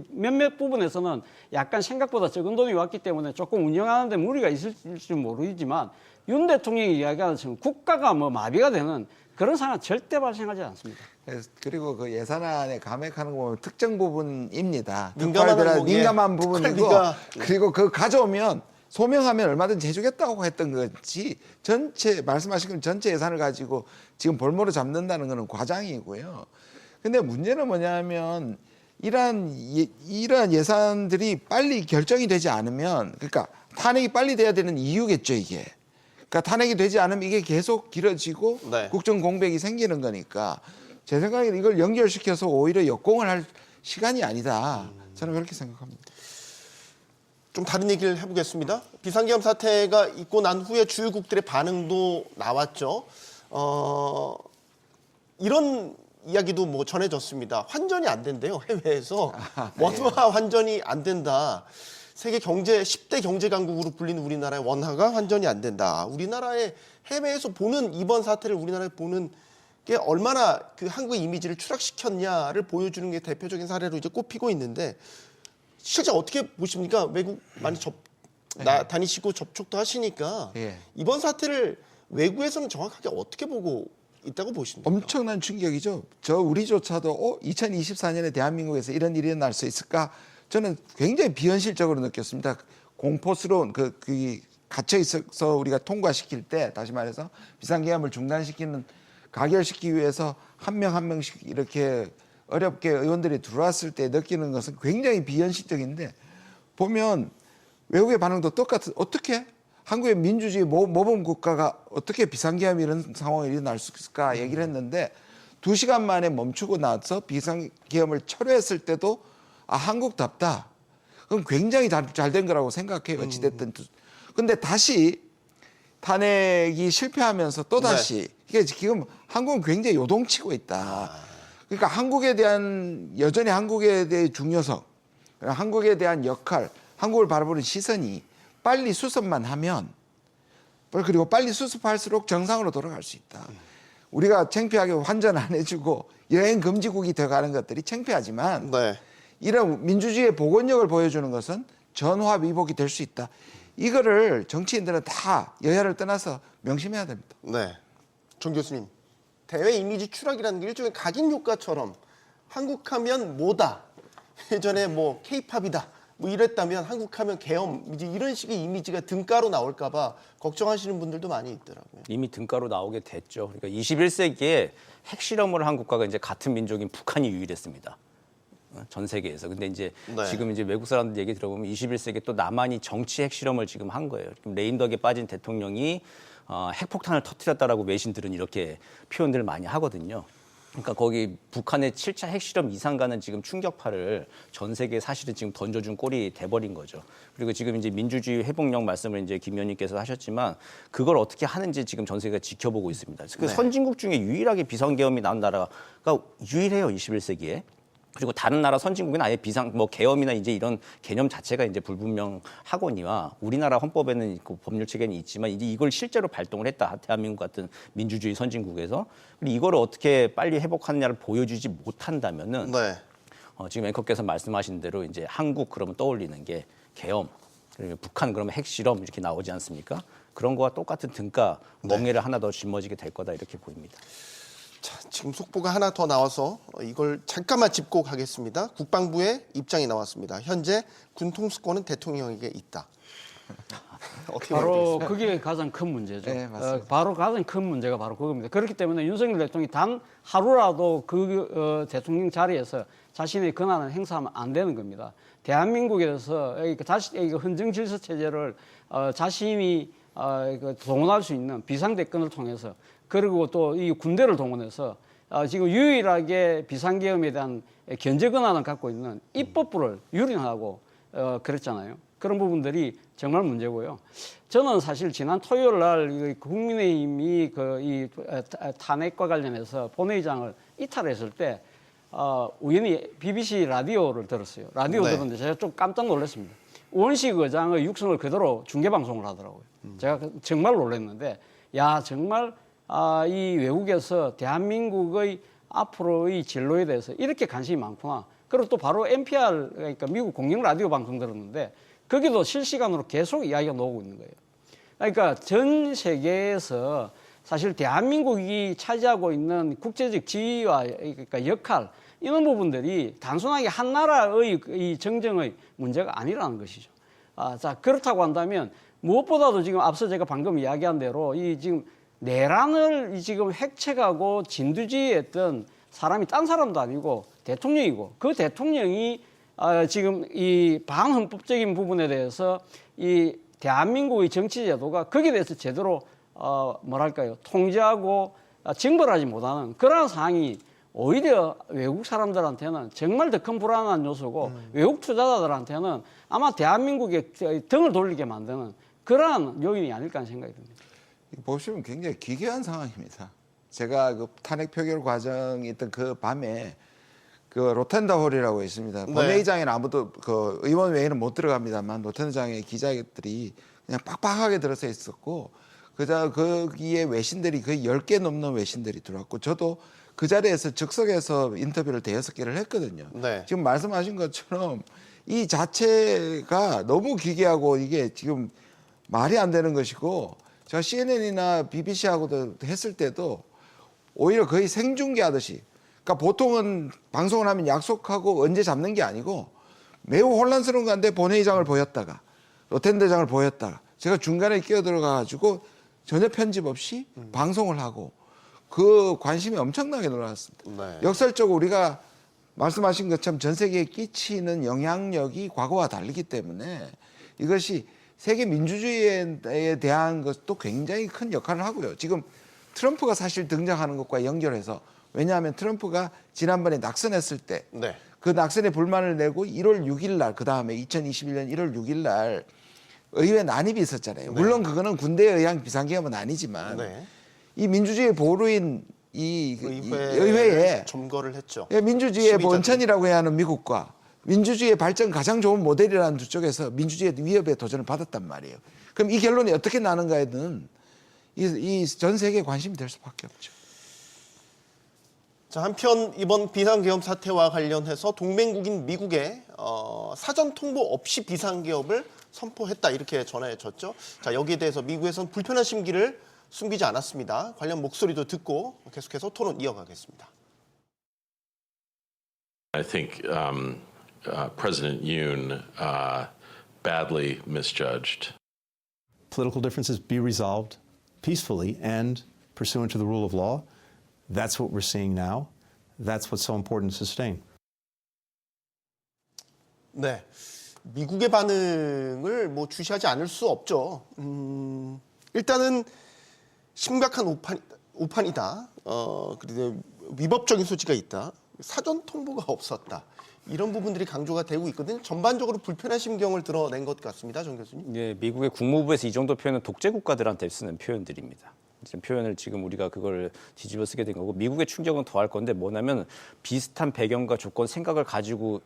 몇몇 부분에서는 약간 생각보다 적은 돈이 왔기 때문에 조금 운영하는데 무리가 있을지 모르지만 윤 대통령이 이야기하는 지금 국가가 뭐 마비가 되는 그런 상황 절대 발생하지 않습니다. 그리고 그 예산안에 감액하는 거 보면 특정 부분입니다. 민감한 부분이고 그리고 그 가져오면 소명하면 얼마든지 해주겠다고 했던 거지 전체 말씀하신 건 전체 예산을 가지고 지금 볼모로 잡는다는 거는 과장이고요. 근데 문제는 뭐냐면 이러한 예산들이 빨리 결정이 되지 않으면 그러니까 탄핵이 빨리 돼야 되는 이유겠죠 이게. 그러니까 탄핵이 되지 않으면 이게 계속 길어지고 국정 공백이 생기는 거니까 제 생각에는 이걸 연결시켜서 오히려 역공을 할 시간이 아니다. 저는 그렇게 생각합니다. 좀 다른 얘기를 해보겠습니다. 비상계엄 사태가 있고 난 후에 주요국들의 반응도 나왔죠. 이런 이야기도 뭐 전해졌습니다. 환전이 안 된대요. 해외에서. 원화 환전이 안 된다. 세계 경제 10대 경제 강국으로 불리는 우리나라의 원화가 환전이 안 된다. 우리나라의 해외에서 보는 이번 사태를 우리나라에 보는 게 얼마나 그 한국의 이미지를 추락시켰냐를 보여주는 게 대표적인 사례로 이제 꼽히고 있는데 실제 어떻게 보십니까? 외국 많이 다니시고 접촉도 하시니까 예. 이번 사태를 외국에서는 정확하게 어떻게 보고 있다고 보십니까? 엄청난 충격이죠. 우리조차도 2024년에 대한민국에서 이런 일이 날 수 있을까? 저는 굉장히 비현실적으로 느꼈습니다. 공포스러운 그 갇혀 있어서 우리가 통과시킬 때 다시 말해서 비상계엄을 중단시키는 가결시키기 위해서 한 명 한 명씩 이렇게 어렵게 의원들이 들어왔을 때 느끼는 것은 굉장히 비현실적인데 보면 외국의 반응도 똑같은 어떻게 한국의 민주주의 모범 국가가 어떻게 비상계엄 이런 상황이 일어날 수 있을까 얘기를 했는데 2시간 만에 멈추고 나서 비상계엄을 철회했을 때도 한국답다. 그럼 굉장히 잘 된 거라고 생각해요. 어찌됐든. 근데 다시 탄핵이 실패하면서 또다시 이게 지금 한국은 굉장히 요동치고 있다. 그러니까 한국에 대한 여전히 한국에 대한 중요성, 한국에 대한 역할, 한국을 바라보는 시선이 빨리 수습만 하면 그리고 빨리 수습할수록 정상으로 돌아갈 수 있다. 우리가 창피하게 환전 안 해주고 여행 금지국이 되어가는 것들이 창피하지만 네. 이런 민주주의의 복원력을 보여주는 것은 전화 위복이 될 수 있다. 이거를 정치인들은 다 여야를 떠나서 명심해야 됩니다. 네. 정 교수님, 대외 이미지 추락이라는 게 일종의 각인 효과처럼 한국하면 뭐다. 예전에 뭐 K-팝이다. 뭐 이랬다면 한국하면 계엄 이제 이런 식의 이미지가 등가로 나올까 봐 걱정하시는 분들도 많이 있더라고요. 이미 등가로 나오게 됐죠. 그러니까 21세기에 핵실험을 한 국가가 이제 같은 민족인 북한이 유일했습니다. 전 세계에서. 근데 이제 네. 지금 이제 외국 사람들 얘기 들어보면 21세기에 또 남한이 정치 핵실험을 지금 한 거예요. 지금 레임덕에 빠진 대통령이 핵폭탄을 터뜨렸다라고 외신들은 이렇게 표현들을 많이 하거든요. 그러니까 거기 북한의 7차 핵실험 이상 가는 지금 충격파를 전 세계에 사실은 지금 던져준 꼴이 돼버린 거죠. 그리고 지금 이제 민주주의 회복력 말씀을 이제 김 의원님께서 하셨지만 그걸 어떻게 하는지 지금 전 세계가 지켜보고 있습니다. 그 선진국 중에 유일하게 비상계엄이 나온 나라가 유일해요, 21세기에. 그리고 다른 나라 선진국은 아예 계엄이나 이제 이런 개념 자체가 이제 불분명하거니와 우리나라 헌법에는 있고 법률 체계는 있지만 이제 이걸 실제로 발동을 했다. 대한민국 같은 민주주의 선진국에서. 그리고 이거를 어떻게 빨리 회복하느냐를 보여주지 못한다면은 네. 지금 앵커께서 말씀하신 대로 이제 한국 그러면 떠올리는 게 계엄, 그리고 북한 그러면 핵실험 이렇게 나오지 않습니까? 그런 거와 똑같은 등가 멍해를 하나 더 짊어지게 될 거다 이렇게 보입니다. 자, 지금 속보가 하나 더 나와서 이걸 잠깐만 짚고 가겠습니다. 국방부의 입장이 나왔습니다. 현재 군 통수권은 대통령에게 있다. 어떻게 바로 그게 가장 큰 문제죠. 네, 맞습니다. 바로 가장 큰 문제가 바로 그겁니다. 그렇기 때문에 윤석열 대통령이 단 하루라도 대통령 자리에서 자신의 권한을 행사하면 안 되는 겁니다. 대한민국에서 헌정 질서 체제를 자신이 동원할 수 있는 비상대권을 통해서 그리고 또 이 군대를 동원해서 지금 유일하게 비상계엄에 대한 견제 권한을 갖고 있는 입법부를 유린하고 그랬잖아요. 그런 부분들이 정말 문제고요. 저는 사실 지난 토요일 날 국민의힘이 이 탄핵과 관련해서 본회의장을 이탈했을 때 우연히 BBC 라디오를 들었어요. 라디오 네. 들었는데 제가 좀 깜짝 놀랐습니다. 우원식 의장의 육성을 그대로 중계방송을 하더라고요. 제가 정말 놀랐는데 야 정말 이 외국에서 대한민국의 앞으로의 진로에 대해서 이렇게 관심이 많구나. 그리고 또 바로 NPR, 그러니까 미국 공영 라디오 방송 들었는데 거기도 실시간으로 계속 이야기가 나오고 있는 거예요. 그러니까 전 세계에서 사실 대한민국이 차지하고 있는 국제적 지위와 그러니까 역할 이런 부분들이 단순하게 한 나라의 이 정정의 문제가 아니라는 것이죠. 자 그렇다고 한다면 무엇보다도 지금 앞서 제가 방금 이야기한 대로 이 지금 내란을 지금 획책하고 진두지휘했던 사람이 딴 사람도 아니고 대통령이고 그 대통령이 지금 이 반헌법적인 부분에 대해서 이 대한민국의 정치 제도가 거기에 대해서 제대로 뭐랄까요 통제하고 징벌하지 못하는 그러한 상황이 오히려 외국 사람들한테는 정말 더 큰 불안한 요소고 외국 투자자들한테는 아마 대한민국에 등을 돌리게 만드는 그러한 요인이 아닐까 하는 생각이 듭니다. 보시면 굉장히 기괴한 상황입니다. 제가 그 탄핵 표결 과정이 있던 그 밤에 그 로텐더홀이라고 있습니다. 네. 본회의장에는 아무도 그 의원 외에는 못 들어갑니다만 로텐더장에 기자들이 그냥 빡빡하게 들어서 있었고 거기에 외신들이 거의 10개 넘는 외신들이 들어왔고 저도 그 자리에서 즉석에서 인터뷰를 5-6개를 했거든요. 네. 지금 말씀하신 것처럼 이 자체가 너무 기괴하고 이게 지금 말이 안 되는 것이고 제가 CNN이나 BBC하고도 했을 때도 오히려 거의 생중계하듯이 그러니까 보통은 방송을 하면 약속하고 언제 잡는 게 아니고 매우 혼란스러운 가운데 본회의장을 보였다가 로텐더장을 보였다가 제가 중간에 끼어들어가지고 전혀 편집 없이 방송을 하고 그 관심이 엄청나게 놀랐습니다. 네. 역설적으로 우리가 말씀하신 것처럼 전 세계에 끼치는 영향력이 과거와 다르기 때문에 이것이 세계 민주주의에 대한 것도 굉장히 큰 역할을 하고요. 지금 트럼프가 사실 등장하는 것과 연결해서 왜냐하면 트럼프가 지난번에 낙선했을 때 그 네. 낙선에 불만을 내고 1월 6일 날 그다음에 2021년 1월 6일 날 의회 난입이 있었잖아요. 네. 물론 그거는 군대에 의한 비상계엄은 아니지만 네. 이 민주주의의 보루인 이 의회에 의회에 점거를 했죠. 민주주의의 시민자들이. 원천이라고 해야 하는 미국과 민주주의의 발전 가장 좋은 모델이라는 두 쪽에서 민주주의의 위협에 도전을 받았단 말이에요. 그럼 이 결론이 어떻게 나는가에는 이 전 세계에 관심이 될 수밖에 없죠. 자, 한편 이번 비상계엄 사태와 관련해서 동맹국인 미국에 사전 통보 없이 비상계엄을 선포했다 이렇게 전해졌죠. 자, 여기에 대해서 미국에서는 불편한 심기를 숨기지 않았습니다. 관련 목소리도 듣고 계속해서 토론 이어가겠습니다. I think President Yoon badly misjudged. Political differences be resolved peacefully and pursuant to the rule of law. That's what we're seeing now. That's what's so important to sustain. 네, 미국의 반응을 뭐 주시하지 않을 수 없죠. 일단은 심각한 오판이다. 그리고 위법적인 소지가 있다. 사전 통보가 없었다. 이런 부분들이 강조가 되고 있거든요. 전반적으로 불편한 심경을 드러낸 것 같습니다, 정 교수님. 네, 미국의 국무부에서 이 정도 표현은 독재 국가들한테 쓰는 표현들입니다. 표현을 지금 우리가 그걸 뒤집어 쓰게 된 거고 미국의 충격은 더할 건데 뭐냐면 비슷한 배경과 조건 생각을 가지고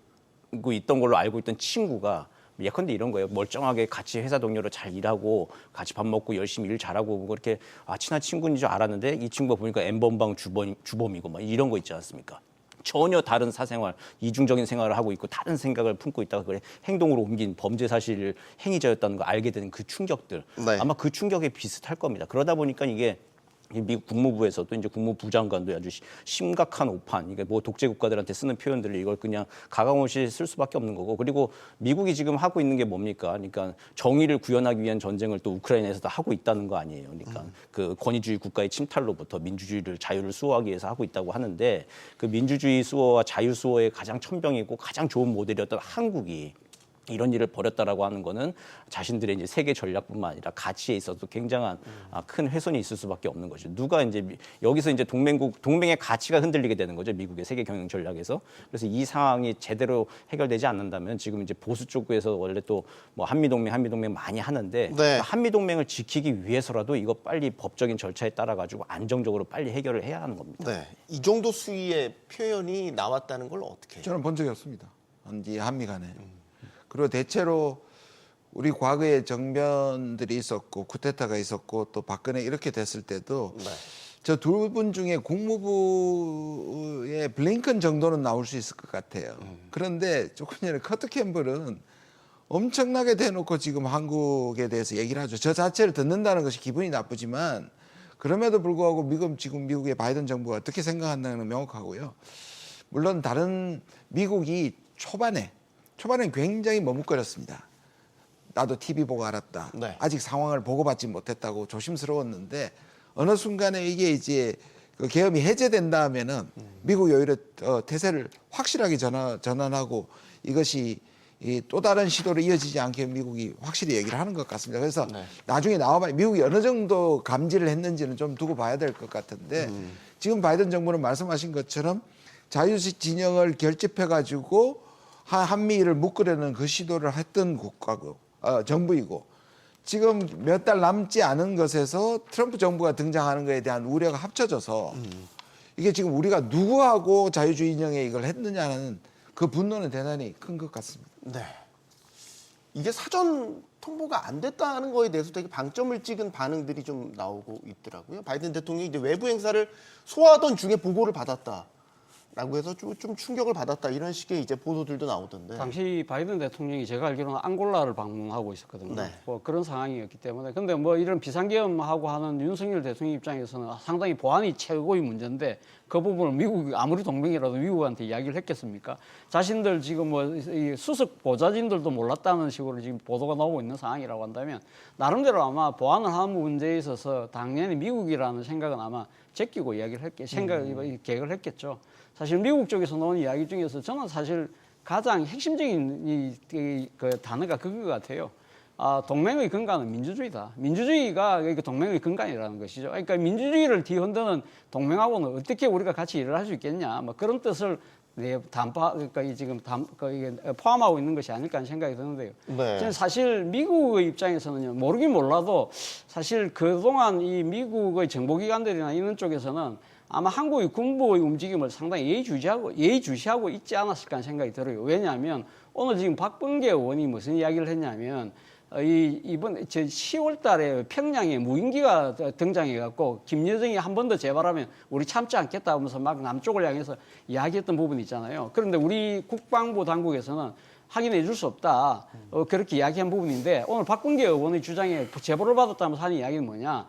있던 걸로 알고 있던 친구가 예컨대 이런 거예요. 멀쩡하게 같이 회사 동료로 잘 일하고 같이 밥 먹고 열심히 일 잘하고 그렇게 친한 친구인 줄 알았는데 이 친구가 보니까 N번방 주범이고 막 이런 거 있지 않습니까? 전혀 다른 사생활, 이중적인 생활을 하고 있고 다른 생각을 품고 있다가 그래 행동으로 옮긴 범죄 사실 행위자였다는 걸 알게 되는 그 충격들. 네. 아마 그 충격에 비슷할 겁니다. 그러다 보니까 이게 미국 국무부에서도 이제 국무부 장관도 아주 심각한 오판, 이게 뭐 독재 국가들한테 쓰는 표현들을 이걸 그냥 가감없이 쓸 수밖에 없는 거고, 그리고 미국이 지금 하고 있는 게 뭡니까? 그러니까 정의를 구현하기 위한 전쟁을 또 우크라이나에서도 하고 있다는 거 아니에요. 그러니까 그 권위주의 국가의 침탈로부터 민주주의를 자유를 수호하기 위해서 하고 있다고 하는데 그 민주주의 수호와 자유 수호의 가장 천병이고 가장 좋은 모델이었던 한국이 이런 일을 벌였다라고 하는 거는 자신들의 이제 세계 전략뿐만 아니라 가치에 있어서 굉장한 큰 훼손이 있을 수밖에 없는 거죠. 누가 이제 여기서 이제 동맹의 가치가 흔들리게 되는 거죠. 미국의 세계 경영 전략에서. 그래서 이 상황이 제대로 해결되지 않는다면 지금 이제 보수 쪽에서 원래 또 뭐 한미 동맹 많이 하는데 네. 한미 동맹을 지키기 위해서라도 이거 빨리 법적인 절차에 따라 가지고 안정적으로 빨리 해결을 해야 하는 겁니다. 네, 이 정도 수위의 표현이 나왔다는 걸 어떻게 해요? 저는 본 적이 없습니다. 이 한미 간에. 그리고 대체로 우리 과거에 정변들이 있었고 쿠데타가 있었고 또 박근혜 이렇게 됐을 때도 네. 저 두 분 중에 국무부의 블링컨 정도는 나올 수 있을 것 같아요. 그런데 조금 전에 커트 캠블은 엄청나게 대놓고 지금 한국에 대해서 얘기를 하죠. 저 자체를 듣는다는 것이 기분이 나쁘지만 그럼에도 불구하고 지금 미국의 바이든 정부가 어떻게 생각한다는 건 명확하고요. 물론 다른 미국이 초반에 굉장히 머뭇거렸습니다. 나도 TV 보고 알았다. 네. 아직 상황을 보고받지 못했다고 조심스러웠는데 어느 순간에 이게 이제 그 계엄이 해제된다 하면은 미국이 오히려 태세를 확실하게 전환하고 이것이 또 다른 시도로 이어지지 않게 미국이 확실히 얘기를 하는 것 같습니다. 그래서 네. 나중에 나와봐야 미국이 어느 정도 감지를 했는지는 좀 두고 봐야 될 것 같은데 지금 바이든 정부는 말씀하신 것처럼 자유식 진영을 결집해가지고 한미를 묶으려는 그 시도를 했던 국가고 정부이고 지금 몇 달 남지 않은 것에서 트럼프 정부가 등장하는 것에 대한 우려가 합쳐져서 이게 지금 우리가 누구하고 자유주의 인형에 이걸 했느냐는 그 분노는 대단히 큰 것 같습니다. 네. 이게 사전 통보가 안 됐다는 거에 대해서 되게 방점을 찍은 반응들이 좀 나오고 있더라고요. 바이든 대통령이 이제 외부 행사를 소화하던 중에 보고를 받았다라고 해서 좀 충격을 받았다 이런 식의 이제 보도들도 나오던데. 당시 바이든 대통령이 제가 알기로는 앙골라를 방문하고 있었거든요. 네. 뭐 그런 상황이었기 때문에. 근데 뭐 이런 비상계엄하고 하는 윤석열 대통령 입장에서는 상당히 보안이 최고의 문제인데 그 부분을 미국이 아무리 동맹이라도 미국한테 이야기를 했겠습니까? 자신들 지금 뭐 이 수석 보좌진들도 몰랐다는 식으로 지금 보도가 나오고 있는 상황이라고 한다면 나름대로 아마 보안을 하는 문제에 있어서 당연히 미국이라는 생각은 아마 제끼고 이야기를 계획을 했겠죠. 사실 미국 쪽에서 나온 이야기 중에서 저는 사실 가장 핵심적인 그 단어가 그거 같아요. 동맹의 근간은 민주주의다. 민주주의가 동맹의 근간이라는 것이죠. 그러니까 민주주의를 뒤흔드는 동맹하고는 어떻게 우리가 같이 일을 할 수 있겠냐. 뭐 그런 뜻을 그러니까 지금 포함하고 있는 것이 아닐까 하는 생각이 드는데요. 네. 저는 사실 미국의 입장에서는요, 모르긴 몰라도 사실 그동안 이 미국의 정보기관들이나 이런 쪽에서는 아마 한국의 군부의 움직임을 상당히 예의주시하고 있지 않았을까 하는 생각이 들어요. 왜냐하면 오늘 지금 박범계 의원이 무슨 이야기를 했냐면 이번 10월 달에 평양에 무인기가 등장해갖고 김여정이 한 번 더 재발하면 우리 참지 않겠다 하면서 막 남쪽을 향해서 이야기했던 부분이 있잖아요. 그런데 우리 국방부 당국에서는 확인해 줄 수 없다. 그렇게 이야기한 부분인데 오늘 박범계 의원의 주장에 제보를 받았다면서 하는 이야기는 뭐냐.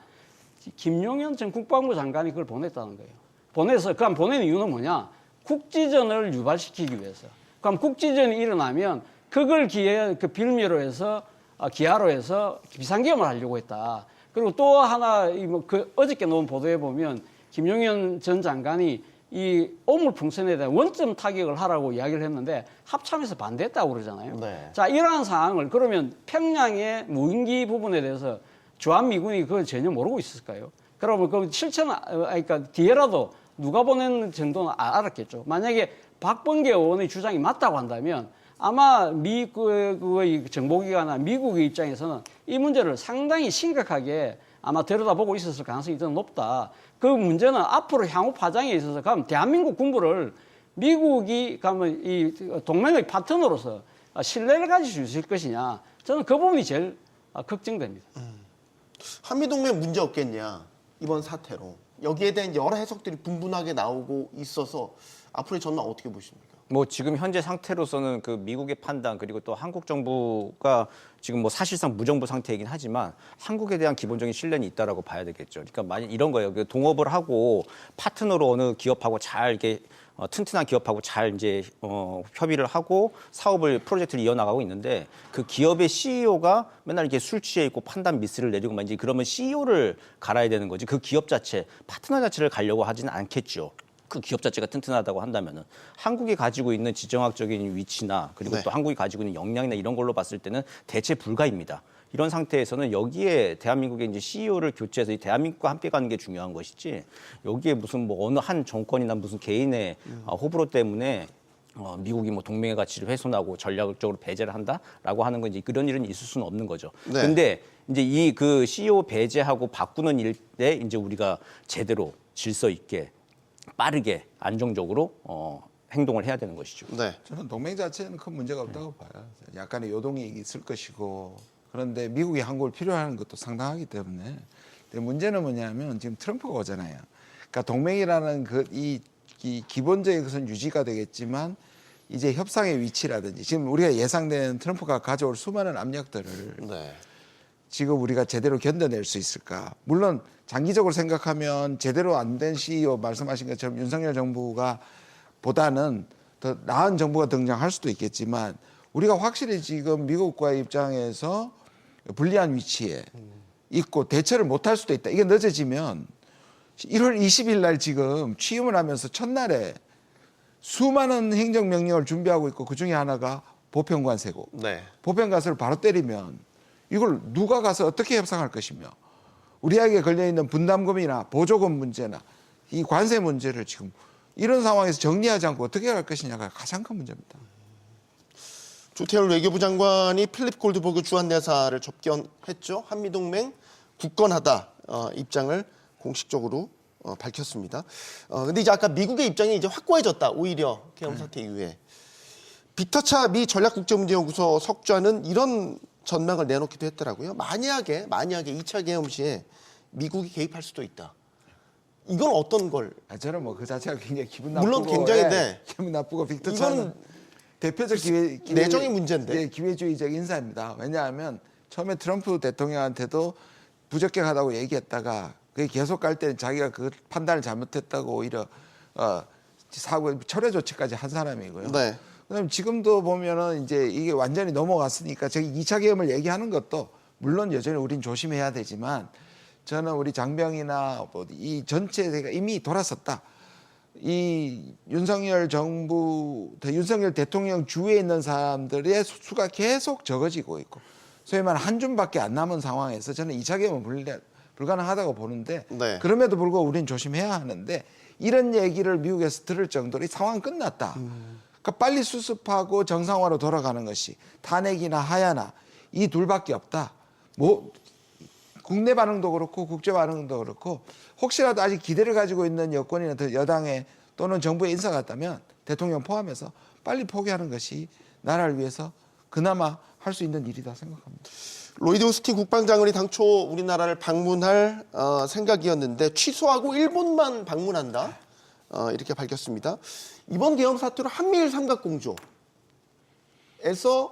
김용현 전 국방부 장관이 그걸 보냈다는 거예요. 그럼 보낸 이유는 뭐냐. 국지전을 유발시키기 위해서. 그럼 국지전이 일어나면 그걸 빌미로 해서 기하로 해서 비상계엄을 하려고 했다. 그리고 또 하나 어저께 나온 보도에 보면 김용현 전 장관이 이 오물풍선에 대한 원점 타격을 하라고 이야기를 했는데 합참에서 반대했다고 그러잖아요. 네. 자, 이러한 상황을 그러면 평양의 무인기 부분에 대해서 주한미군이 그걸 전혀 모르고 있었을까요? 그러면 그 실체는 그러니까 뒤에라도 누가 보낸 정도는 알았겠죠. 만약에 박범계 의원의 주장이 맞다고 한다면 아마 미국의 정보기관이나 미국의 입장에서는 이 문제를 상당히 심각하게 아마 들여다보고 있었을 가능성이 더 높다. 그 문제는 앞으로 향후 파장에 있어서 그럼 대한민국 군부를 미국이 가면 이 동맹의 파트너로서 신뢰를 가질 수 있을 것이냐. 저는 그 부분이 제일 걱정됩니다. 한미동맹 문제 없겠냐 이번 사태로. 여기에 대한 여러 해석들이 분분하게 나오고 있어서 앞으로의 전망 어떻게 보십니까? 뭐 지금 현재 상태로서는 그 미국의 판단 그리고 또 한국 정부가 지금 뭐 사실상 무정부 상태이긴 하지만 한국에 대한 기본적인 신뢰는 있다라고 봐야 되겠죠. 그러니까 만약 이런 거예요. 동업을 하고 파트너로 어느 기업하고 잘 이렇게 튼튼한 기업하고 잘 이제 협의를 하고 사업을 프로젝트를 이어나가고 있는데 그 기업의 CEO가 맨날 이렇게 술 취해 있고 판단 미스를 내리고 막 이제 그러면 CEO를 갈아야 되는 거지. 그 기업 자체 파트너 자체를 가려고 하지는 않겠죠. 그 기업 자체가 튼튼하다고 한다면은 한국이 가지고 있는 지정학적인 위치나 그리고 또 한국이 가지고 있는 역량이나 이런 걸로 봤을 때는 대체 불가입니다. 이런 상태에서는 여기에 대한민국의 이제 CEO를 교체해서 대한민국과 함께 가는 게 중요한 것이지 여기에 무슨 뭐 어느 한 정권이나 무슨 개인의 호불호 때문에 미국이 뭐 동맹의 가치를 훼손하고 전략적으로 배제를 한다라고 하는 건 이제 그런 일은 있을 수는 없는 거죠. 네. 근데 이제 이 그 CEO 배제하고 바꾸는 일에 이제 우리가 제대로 질서 있게 빠르게 안정적으로 행동을 해야 되는 것이죠. 네. 저는 동맹 자체는 큰 문제가 없다고 봐요. 약간의 요동이 있을 것이고 그런데 미국이 한국을 필요하는 것도 상당하기 때문에 근데 문제는 뭐냐면 지금 트럼프가 오잖아요. 그러니까 동맹이라는 이 기본적인 것은 유지가 되겠지만 이제 협상의 위치라든지 지금 우리가 예상되는 트럼프가 가져올 수많은 압력들을 지금 우리가 제대로 견뎌낼 수 있을까? 물론 장기적으로 생각하면 제대로 안 된 CEO 말씀하신 것처럼 윤석열 정부가 보다는 더 나은 정부가 등장할 수도 있겠지만 우리가 확실히 지금 미국과의 입장에서 불리한 위치에 있고 대처를 못할 수도 있다. 이게 늦어지면 1월 20일 날 지금 취임을 하면서 첫날에 수많은 행정명령을 준비하고 있고 그중에 하나가 보편관세고 보편관세를 바로 때리면 이걸 누가 가서 어떻게 협상할 것이며 우리에게 걸려있는 분담금이나 보조금 문제나 이 관세 문제를 지금 이런 상황에서 정리하지 않고 어떻게 할 것이냐가 가장 큰 문제입니다. 조태열 외교부 장관이 필립 골드버그 주한대사를 접견했죠. 한미동맹 굳건하다 입장을 공식적으로 밝혔습니다. 근데 이제 아까 미국의 입장이 이제 확고해졌다. 오히려 계엄 사태 이후에 비터차 미 전략국제문제연구소 석좌는 이런 전망을 내놓기도 했더라고요. 만약에 2차 계엄 시에 미국이 개입할 수도 있다. 이건 어떤 걸? 저는 뭐 그 자체가 굉장히 기분 나쁘고 물론 굉장인데 기분 나쁘고 빅터차는 이건 대표적 내정의 문제인데. 기회주의적 인사입니다. 왜냐하면 처음에 트럼프 대통령한테도 부적격하다고 얘기했다가 그게 계속 갈 때는 자기가 그 판단을 잘못했다고 오히려 사고 철회 조치까지 한 사람이고요. 네. 그다음 지금도 보면은 이제 이게 완전히 넘어갔으니까 저기 2차 계엄을 얘기하는 것도 물론 여전히 우린 조심해야 되지만 저는 우리 장병이나 뭐 이 전체가 이미 돌아섰다. 이 윤석열 대통령 주위에 있는 사람들의 수가 계속 적어지고 있고 소위 말하는 한 줌밖에 안 남은 상황에서 저는 2차 계엄은 불가능하다고 보는데 네. 그럼에도 불구하고 우린 조심해야 하는데 이런 얘기를 미국에서 들을 정도로 이 상황은 끝났다. 그러니까 빨리 수습하고 정상화로 돌아가는 것이 탄핵이나 하야나 이 둘밖에 없다. 뭐 국내 반응도 그렇고 국제 반응도 그렇고 혹시라도 아직 기대를 가지고 있는 여권이나 여당에 또는 정부의 인사 같다면 대통령 포함해서 빨리 포기하는 것이 나라를 위해서 그나마 할 수 있는 일이다 생각합니다. 로이드 오스틴 국방장관이 당초 우리나라를 방문할 생각이었는데 취소하고 일본만 방문한다. 이렇게 밝혔습니다. 이번 계엄 사태로 한미일 삼각공조에서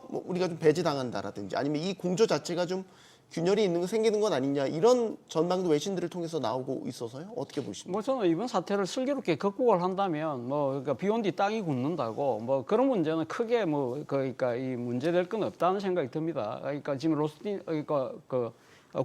뭐 우리가 좀 배제당한다라든지 아니면 이 공조 자체가 좀 균열이 생기는 건 아니냐 이런 전망도 외신들을 통해서 나오고 있어서요. 어떻게 보십니까? 뭐 저는 이번 사태를 슬기롭게 극복을 한다면 뭐 그러니까 비온 뒤 땅이 굳는다고 뭐 그런 문제는 크게 뭐 그러니까 이 문제될 건 없다는 생각이 듭니다. 그러니까 지금 로스틴 그러니까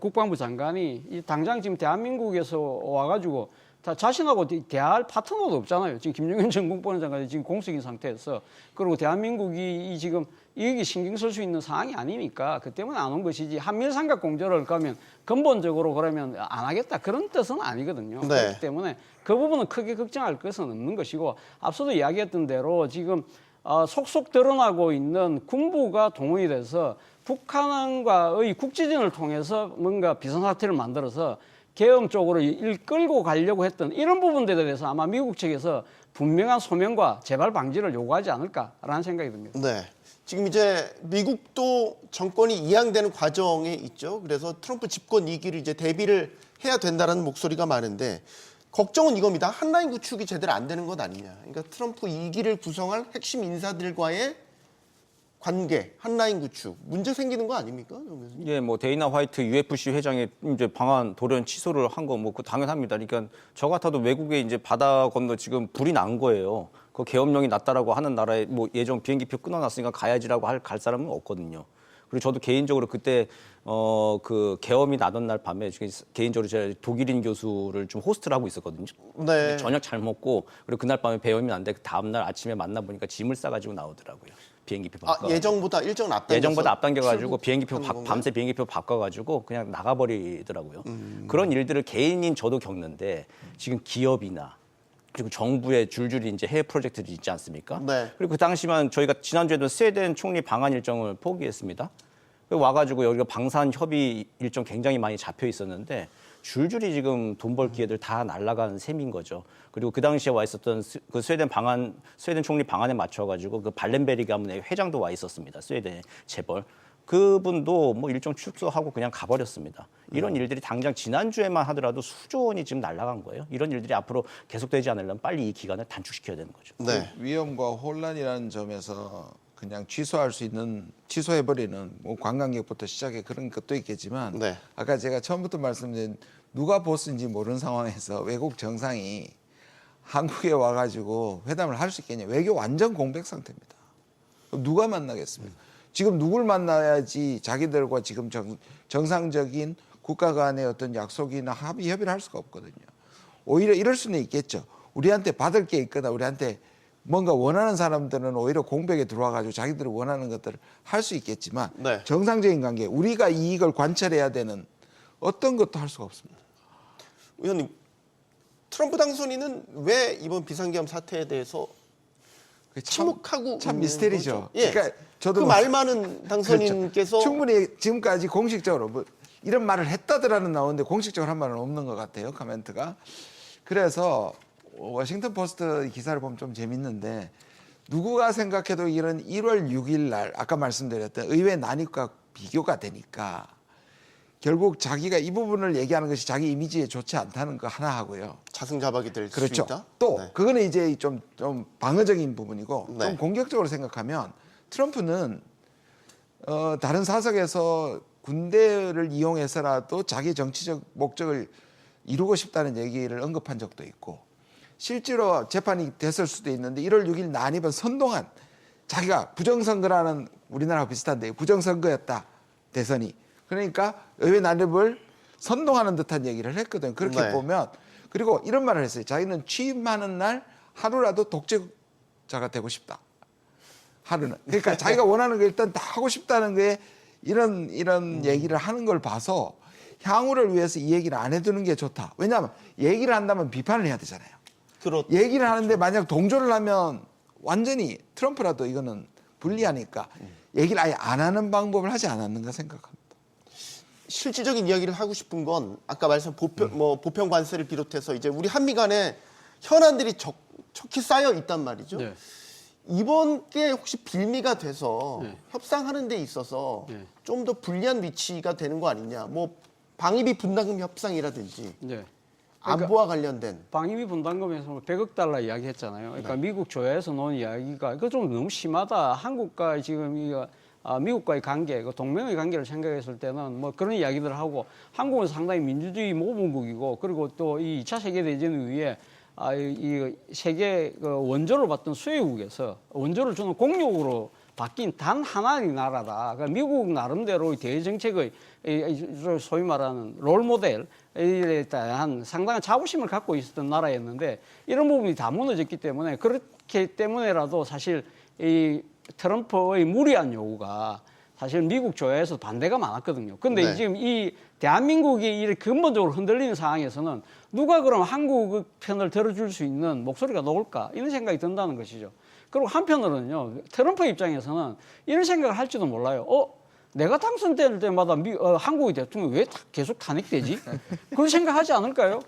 국방부 장관이 이 당장 지금 대한민국에서 와가지고 다 자신하고 대화할 파트너도 없잖아요. 지금 김용현 전 국방부 장관이 지금 공석인 상태에서 그리고 대한민국이 이 지금 이익이 신경 쓸 수 있는 상황이 아니니까 그 때문에 안 온 것이지 한미일 삼각 공조를 가면 근본적으로 그러면 안 하겠다 그런 뜻은 아니거든요. 네. 그렇기 때문에 그 부분은 크게 걱정할 것은 없는 것이고 앞서도 이야기했던 대로 지금 속속 드러나고 있는 군부가 동원이 돼서 북한과의 국지전을 통해서 뭔가 비상사태를 만들어서 계엄 쪽으로 끌고 가려고 했던 이런 부분들에 대해서 아마 미국 측에서 분명한 소명과 재발 방지를 요구하지 않을까라는 생각이 듭니다. 네. 지금 이제 미국도 정권이 이양되는 과정에 있죠. 그래서 트럼프 집권 2기를 이제 대비를 해야 된다는 목소리가 많은데 걱정은 이겁니다. 한라인 구축이 제대로 안 되는 것 아니냐. 그러니까 트럼프 2기를 구성할 핵심 인사들과의 관계, 한라인 구축 문제 생기는 거 아닙니까? 예, 뭐 데이나 화이트 UFC 회장의 이제 방한 돌연 취소를 한 거 뭐 그 당연합니다. 그러니까 저 같아도 외국에 이제 바다 건너 지금 불이 난 거예요. 그 계엄령이 났다라고 하는 나라에 뭐 예정 비행기표 끊어놨으니까 가야지라고 갈 사람은 없거든요. 그리고 저도 개인적으로 그때 그 계엄이 나던 날 밤에 개인적으로 제가 독일인 교수를 좀 호스트를 하고 있었거든요. 네. 저녁 잘 먹고 그리고 그날 밤에 계엄이 났는데 그 다음 날 아침에 만나 보니까 짐을 싸가지고 나오더라고요. 비행기표 바꿔. 예정보다 일정 앞당겨서 예정보다 앞당겨가지고 비행기표 밤새 비행기표 바꿔가지고 그냥 나가버리더라고요. 그런 일들을 개인인 저도 겪는데 지금 기업이나 그리고 정부의 줄줄이 이제 해외 프로젝트들이 있지 않습니까? 네. 그리고 그 당시만 저희가 지난주에도 스웨덴 총리 방한 일정을 포기했습니다. 와가지고 여기가 방산 협의 일정 굉장히 많이 잡혀 있었는데 줄줄이 지금 돈 벌 기회들 다 날아간 셈인 거죠. 그리고 그 당시에 와 있었던 그 스웨덴 총리 방안에 맞춰가지고 그 발렌베리 가문의 회장도 와 있었습니다. 스웨덴의 재벌. 그분도 뭐 일정 축소하고 그냥 가버렸습니다. 이런 일들이 당장 지난주에만 하더라도 수조 원이 지금 날아간 거예요. 이런 일들이 앞으로 계속되지 않으려면 빨리 이 기간을 단축시켜야 되는 거죠. 네. 위험과 혼란이라는 점에서 그냥 취소해버리는 뭐 관광객부터 시작해 그런 것도 있겠지만 네. 아까 제가 처음부터 말씀드린 누가 보스인지 모르는 상황에서 외국 정상이 한국에 와가지고 회담을 할 수 있겠냐. 외교 완전 공백 상태입니다. 누가 만나겠습니까? 지금 누굴 만나야지 자기들과 지금 정상적인 국가 간의 어떤 약속이나 협의를 할 수가 없거든요. 오히려 이럴 수는 있겠죠. 우리한테 받을 게 있거나 우리한테 뭔가 원하는 사람들은 오히려 공백에 들어와가지고 자기들이 원하는 것들을 할 수 있겠지만 네. 정상적인 관계, 우리가 이익을 관철해야 되는 어떤 것도 할 수가 없습니다. 의원님, 트럼프 당선인은 왜 이번 비상계엄 사태에 대해서 침묵하고 참 미스테리죠. 예. 그러니까 저도 그 말 많은 당선인께서 그렇죠. 충분히 지금까지 공식적으로 뭐 이런 말을 했다더라는 나오는데 공식적으로 한 말은 없는 것 같아요. 코멘트가. 그래서 워싱턴 포스트 기사를 보면 좀 재밌는데 누구가 생각해도 이런 1월 6일 날 아까 말씀드렸던 의회 난입과 비교가 되니까 결국 자기가 이 부분을 얘기하는 것이 자기 이미지에 좋지 않다는 거 하나 하고요. 자승자박이 될 수 그렇죠. 있다. 또 네. 그거는 이제 좀 방어적인 부분이고 네. 좀 공격적으로 생각하면 트럼프는 다른 사석에서 군대를 이용해서라도 자기 정치적 목적을 이루고 싶다는 얘기를 언급한 적도 있고 실제로 재판이 됐을 수도 있는데 1월 6일 난입은 선동한 자기가 부정선거라는 우리나라와 비슷한데 부정선거였다 대선이 그러니까 의회 난입을 선동하는 듯한 얘기를 했거든 그렇게 네. 보면 그리고 이런 말을 했어요 자기는 취임하는 날 하루라도 독재자가 되고 싶다 하루는 그러니까 자기가 원하는 거 일단 다 하고 싶다는 거에 이런 얘기를 하는 걸 봐서 향후를 위해서 이 얘기를 안 해두는 게 좋다 왜냐하면 얘기를 한다면 비판을 해야 되잖아요 얘기를 하는데 만약 동조를 하면 완전히 트럼프라도 이거는 불리하니까 얘기를 아예 안 하는 방법을 하지 않았는가 생각합니다. 실질적인 이야기를 하고 싶은 건 아까 말씀 보편 관세를 비롯해서 이제 우리 한미 간에 현안들이 척히 쌓여 있단 말이죠. 네. 이번 게 혹시 빌미가 돼서 네. 협상하는 데 있어서 네. 좀 더 불리한 위치가 되는 거 아니냐. 뭐 방위비 분담금 협상이라든지 네. 안보와 관련된 방위비 분담금에서 100억 달러 이야기했잖아요. 그러니까 미국 조야에서 놓은 이야기가 이거 좀 너무 심하다. 한국과 지금 이거 미국과의 관계, 동맹의 관계를 생각했을 때는 뭐 그런 이야기들을 하고 한국은 상당히 민주주의 모범국이고 그리고 또 이 2차 세계대전 이후에 이 세계 원조를 받던 수혜국에서 원조를 주는 공력으로 바뀐 단 하나의 나라다. 그러니까 미국 나름대로 대외 정책의 소위 말하는 롤 모델에 대한 상당한 자부심을 갖고 있었던 나라였는데 이런 부분이 다 무너졌기 때문에 그렇기 때문에라도 사실 이 트럼프의 무리한 요구가 사실 미국 조야에서 반대가 많았거든요. 근데 네. 지금 이 대한민국이 이렇게 근본적으로 흔들리는 상황에서는 누가 그럼 한국 편을 들어줄 수 있는 목소리가 나올까 이런 생각이 든다는 것이죠. 그리고 한편으로는요, 트럼프 입장에서는 이런 생각을 할지도 몰라요. 내가 당선될 때마다 한국의 대통령이 왜 계속 탄핵되지? 그런 생각하지 않을까요?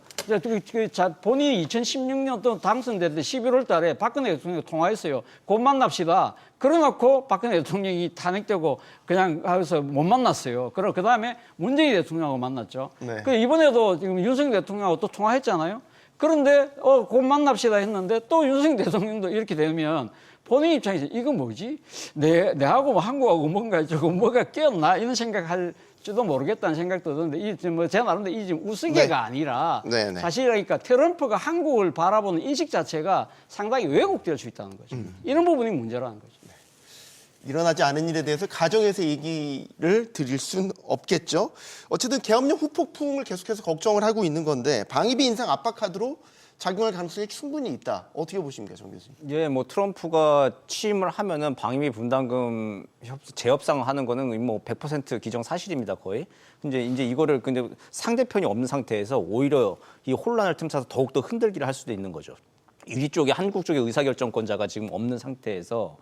본인이 2016년 당선될 때 11월 달에 박근혜 대통령이 통화했어요. 곧 만납시다. 그래놓고 박근혜 대통령이 탄핵되고 그냥 해서 못 만났어요. 그 다음에 문재인 대통령하고 만났죠. 네. 이번에도 지금 윤석열 대통령하고 또 통화했잖아요. 그런데 곧 만납시다 했는데 또 윤석열 대통령도 이렇게 되면 본인 입장에서 이거 뭐지? 내하고 뭐 한국하고 뭐가 끼었나 이런 생각할지도 모르겠다는 생각도 드는데 제 나름대로 이 지금 우스개가 네. 아니라 네. 사실 그러니까 트럼프가 한국을 바라보는 인식 자체가 상당히 왜곡될 수 있다는 거죠. 이런 부분이 문제라는 거죠. 일어나지 않은 일에 대해서 가정에서 얘기를 드릴 수는 없겠죠. 어쨌든 계엄령 후폭풍을 계속해서 걱정을 하고 있는 건데 방위비 인상 압박 카드로 작용할 가능성이 충분히 있다. 어떻게 보십니까, 정 교수님? 예, 뭐 트럼프가 취임을 하면은 방위비 분담금 재협상을 하는 거는 뭐 100% 기정사실입니다, 거의. 근데 이제 이거를 근데 상대편이 없는 상태에서 오히려 이 혼란을 틈타서 더욱더 흔들기를 할 수도 있는 거죠. 이 쪽에 한국 쪽의 의사결정권자가 지금 없는 상태에서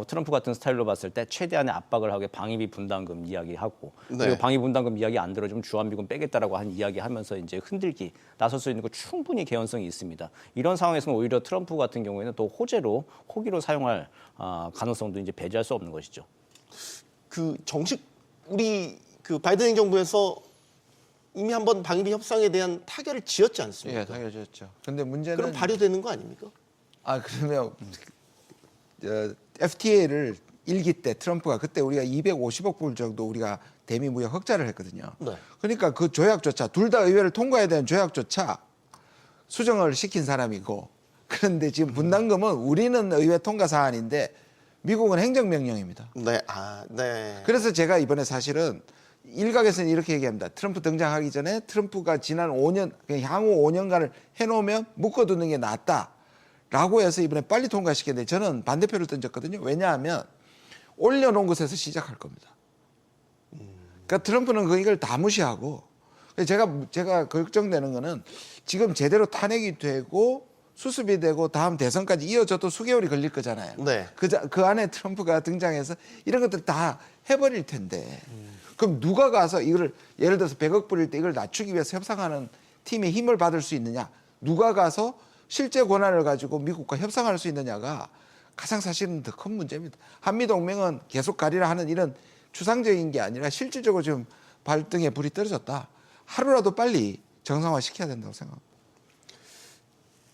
트럼프 같은 스타일로 봤을 때 최대한의 압박을 하게 방위비 분담금 이야기하고 그리고 네. 방위비 분담금 이야기 안 들어주면 주한미군 빼겠다라고 한 이야기하면서 이제 흔들기 나설 수 있는 거 충분히 개연성이 있습니다. 이런 상황에서는 오히려 트럼프 같은 경우에는 또 호기로 사용할 가능성도 이제 배제할 수 없는 것이죠. 우리 바이든 행정부에서 이미 한번 방위비 협상에 대한 타결을 지었지 않습니까? 예, 당연하죠. 근데 문제는 그럼 발효되는 거 아닙니까? 그러면 FTA를 1기 때 트럼프가 그때 우리가 250억 불 정도 우리가 대미 무역 흑자를 했거든요. 네. 그러니까 그 조약조차 둘 다 의회를 통과해야 되는 조약조차 수정을 시킨 사람이고 그런데 지금 분담금은 우리는 의회 통과 사안인데 미국은 행정명령입니다. 네, 네. 그래서 제가 이번에 사실은 일각에서는 이렇게 얘기합니다. 트럼프 등장하기 전에 트럼프가 지난 5년, 향후 5년간을 해놓으면 묶어두는 게 낫다라고 해서 이번에 빨리 통과시켰는데 저는 반대표를 던졌거든요. 왜냐하면 올려놓은 곳에서 시작할 겁니다. 그러니까 트럼프는 이걸 다 무시하고 제가 걱정되는 거는 지금 제대로 탄핵이 되고 수습이 되고 다음 대선까지 이어져도 수개월이 걸릴 거잖아요. 네. 그 안에 트럼프가 등장해서 이런 것들 다 해버릴 텐데 그럼 누가 가서 이걸 예를 들어서 100억 불일 때 이걸 낮추기 위해서 협상하는 팀의 힘을 받을 수 있느냐? 누가 가서 실제 권한을 가지고 미국과 협상할 수 있느냐가 가장 사실은 더 큰 문제입니다. 한미동맹은 계속 가리라 하는 이런 추상적인 게 아니라 실질적으로 지금 발등에 불이 떨어졌다. 하루라도 빨리 정상화시켜야 된다고 생각합니다.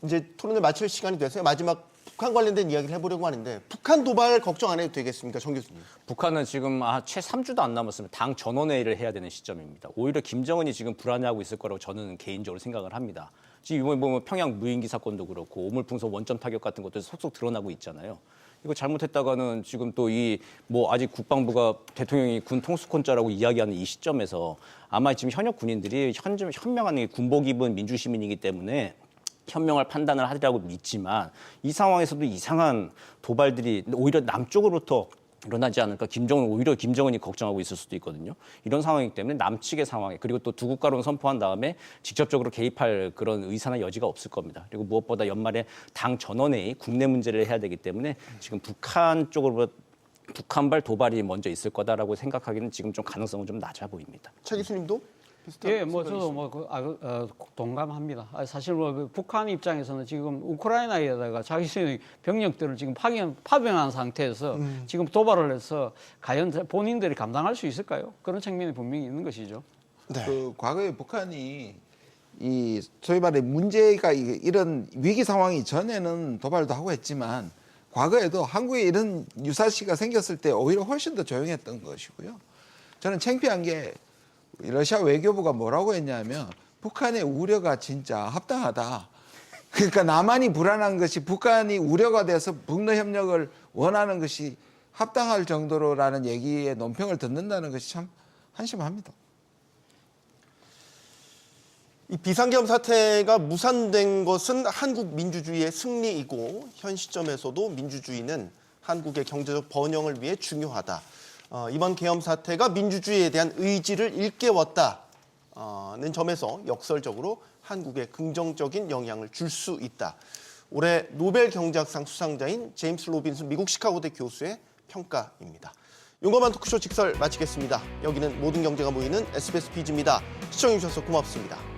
이제 토론을 마칠 시간이 돼서요. 마지막 북한 관련된 이야기를 해보려고 하는데 북한 도발 걱정 안 해도 되겠습니까, 정 교수님? 북한은 지금 채 3주도 안 남았으면 당 전원회의를 해야 되는 시점입니다. 오히려 김정은이 지금 불안해하고 있을 거라고 저는 개인적으로 생각을 합니다. 지금 이번에 보면 평양 무인기 사건도 그렇고 오물풍선 원점 타격 같은 것도 속속 드러나고 있잖아요. 이거 잘못했다가는 지금 또 아직 국방부가 대통령이 군 통수권자라고 이야기하는 이 시점에서 아마 지금 현역 군인들이 현명한 군복 입은 민주시민이기 때문에 현명할 판단을 하리라고 믿지만 이 상황에서도 이상한 도발들이 오히려 남쪽으로부터 일어나지 않을까. 오히려 김정은이 걱정하고 있을 수도 있거든요. 이런 상황이기 때문에 남측의 상황에 그리고 또 두 국가론 선포한 다음에 직접적으로 개입할 그런 의사나 여지가 없을 겁니다. 그리고 무엇보다 연말에 당 전원회의 국내 문제를 해야 되기 때문에 지금 북한발 도발이 먼저 있을 거다라고 생각하기는 지금 좀 가능성은 좀 낮아 보입니다. 차 교수님도? 예, 저도 동감합니다. 사실 북한 입장에서는 지금 우크라이나에다가 자기들의 병력들을 지금 파병한 상태에서 지금 도발을 해서 과연 본인들이 감당할 수 있을까요? 그런 측면이 분명히 있는 것이죠. 네. 과거에 북한이 소위 말해 문제가 이런 위기 상황이 전에는 도발도 하고 했지만 과거에도 한국에 이런 유사시가 생겼을 때 오히려 훨씬 더 조용했던 것이고요. 저는 창피한 게 러시아 외교부가 뭐라고 했냐면 북한의 우려가 진짜 합당하다. 그러니까 남한이 불안한 것이 북한이 우려가 돼서 북러 협력을 원하는 것이 합당할 정도로라는 얘기에 논평을 듣는다는 것이 참 한심합니다. 이 비상계엄 사태가 무산된 것은 한국 민주주의의 승리이고 현 시점에서도 민주주의는 한국의 경제적 번영을 위해 중요하다. 이번 계엄 사태가 민주주의에 대한 의지를 일깨웠다는 점에서 역설적으로 한국에 긍정적인 영향을 줄 수 있다. 올해 노벨 경제학상 수상자인 제임스 로빈슨 미국 시카고대 교수의 평가입니다. 용감한 토크쇼 직설 마치겠습니다. 여기는 모든 경제가 모이는 SBS 비즈입니다. 시청해주셔서 고맙습니다.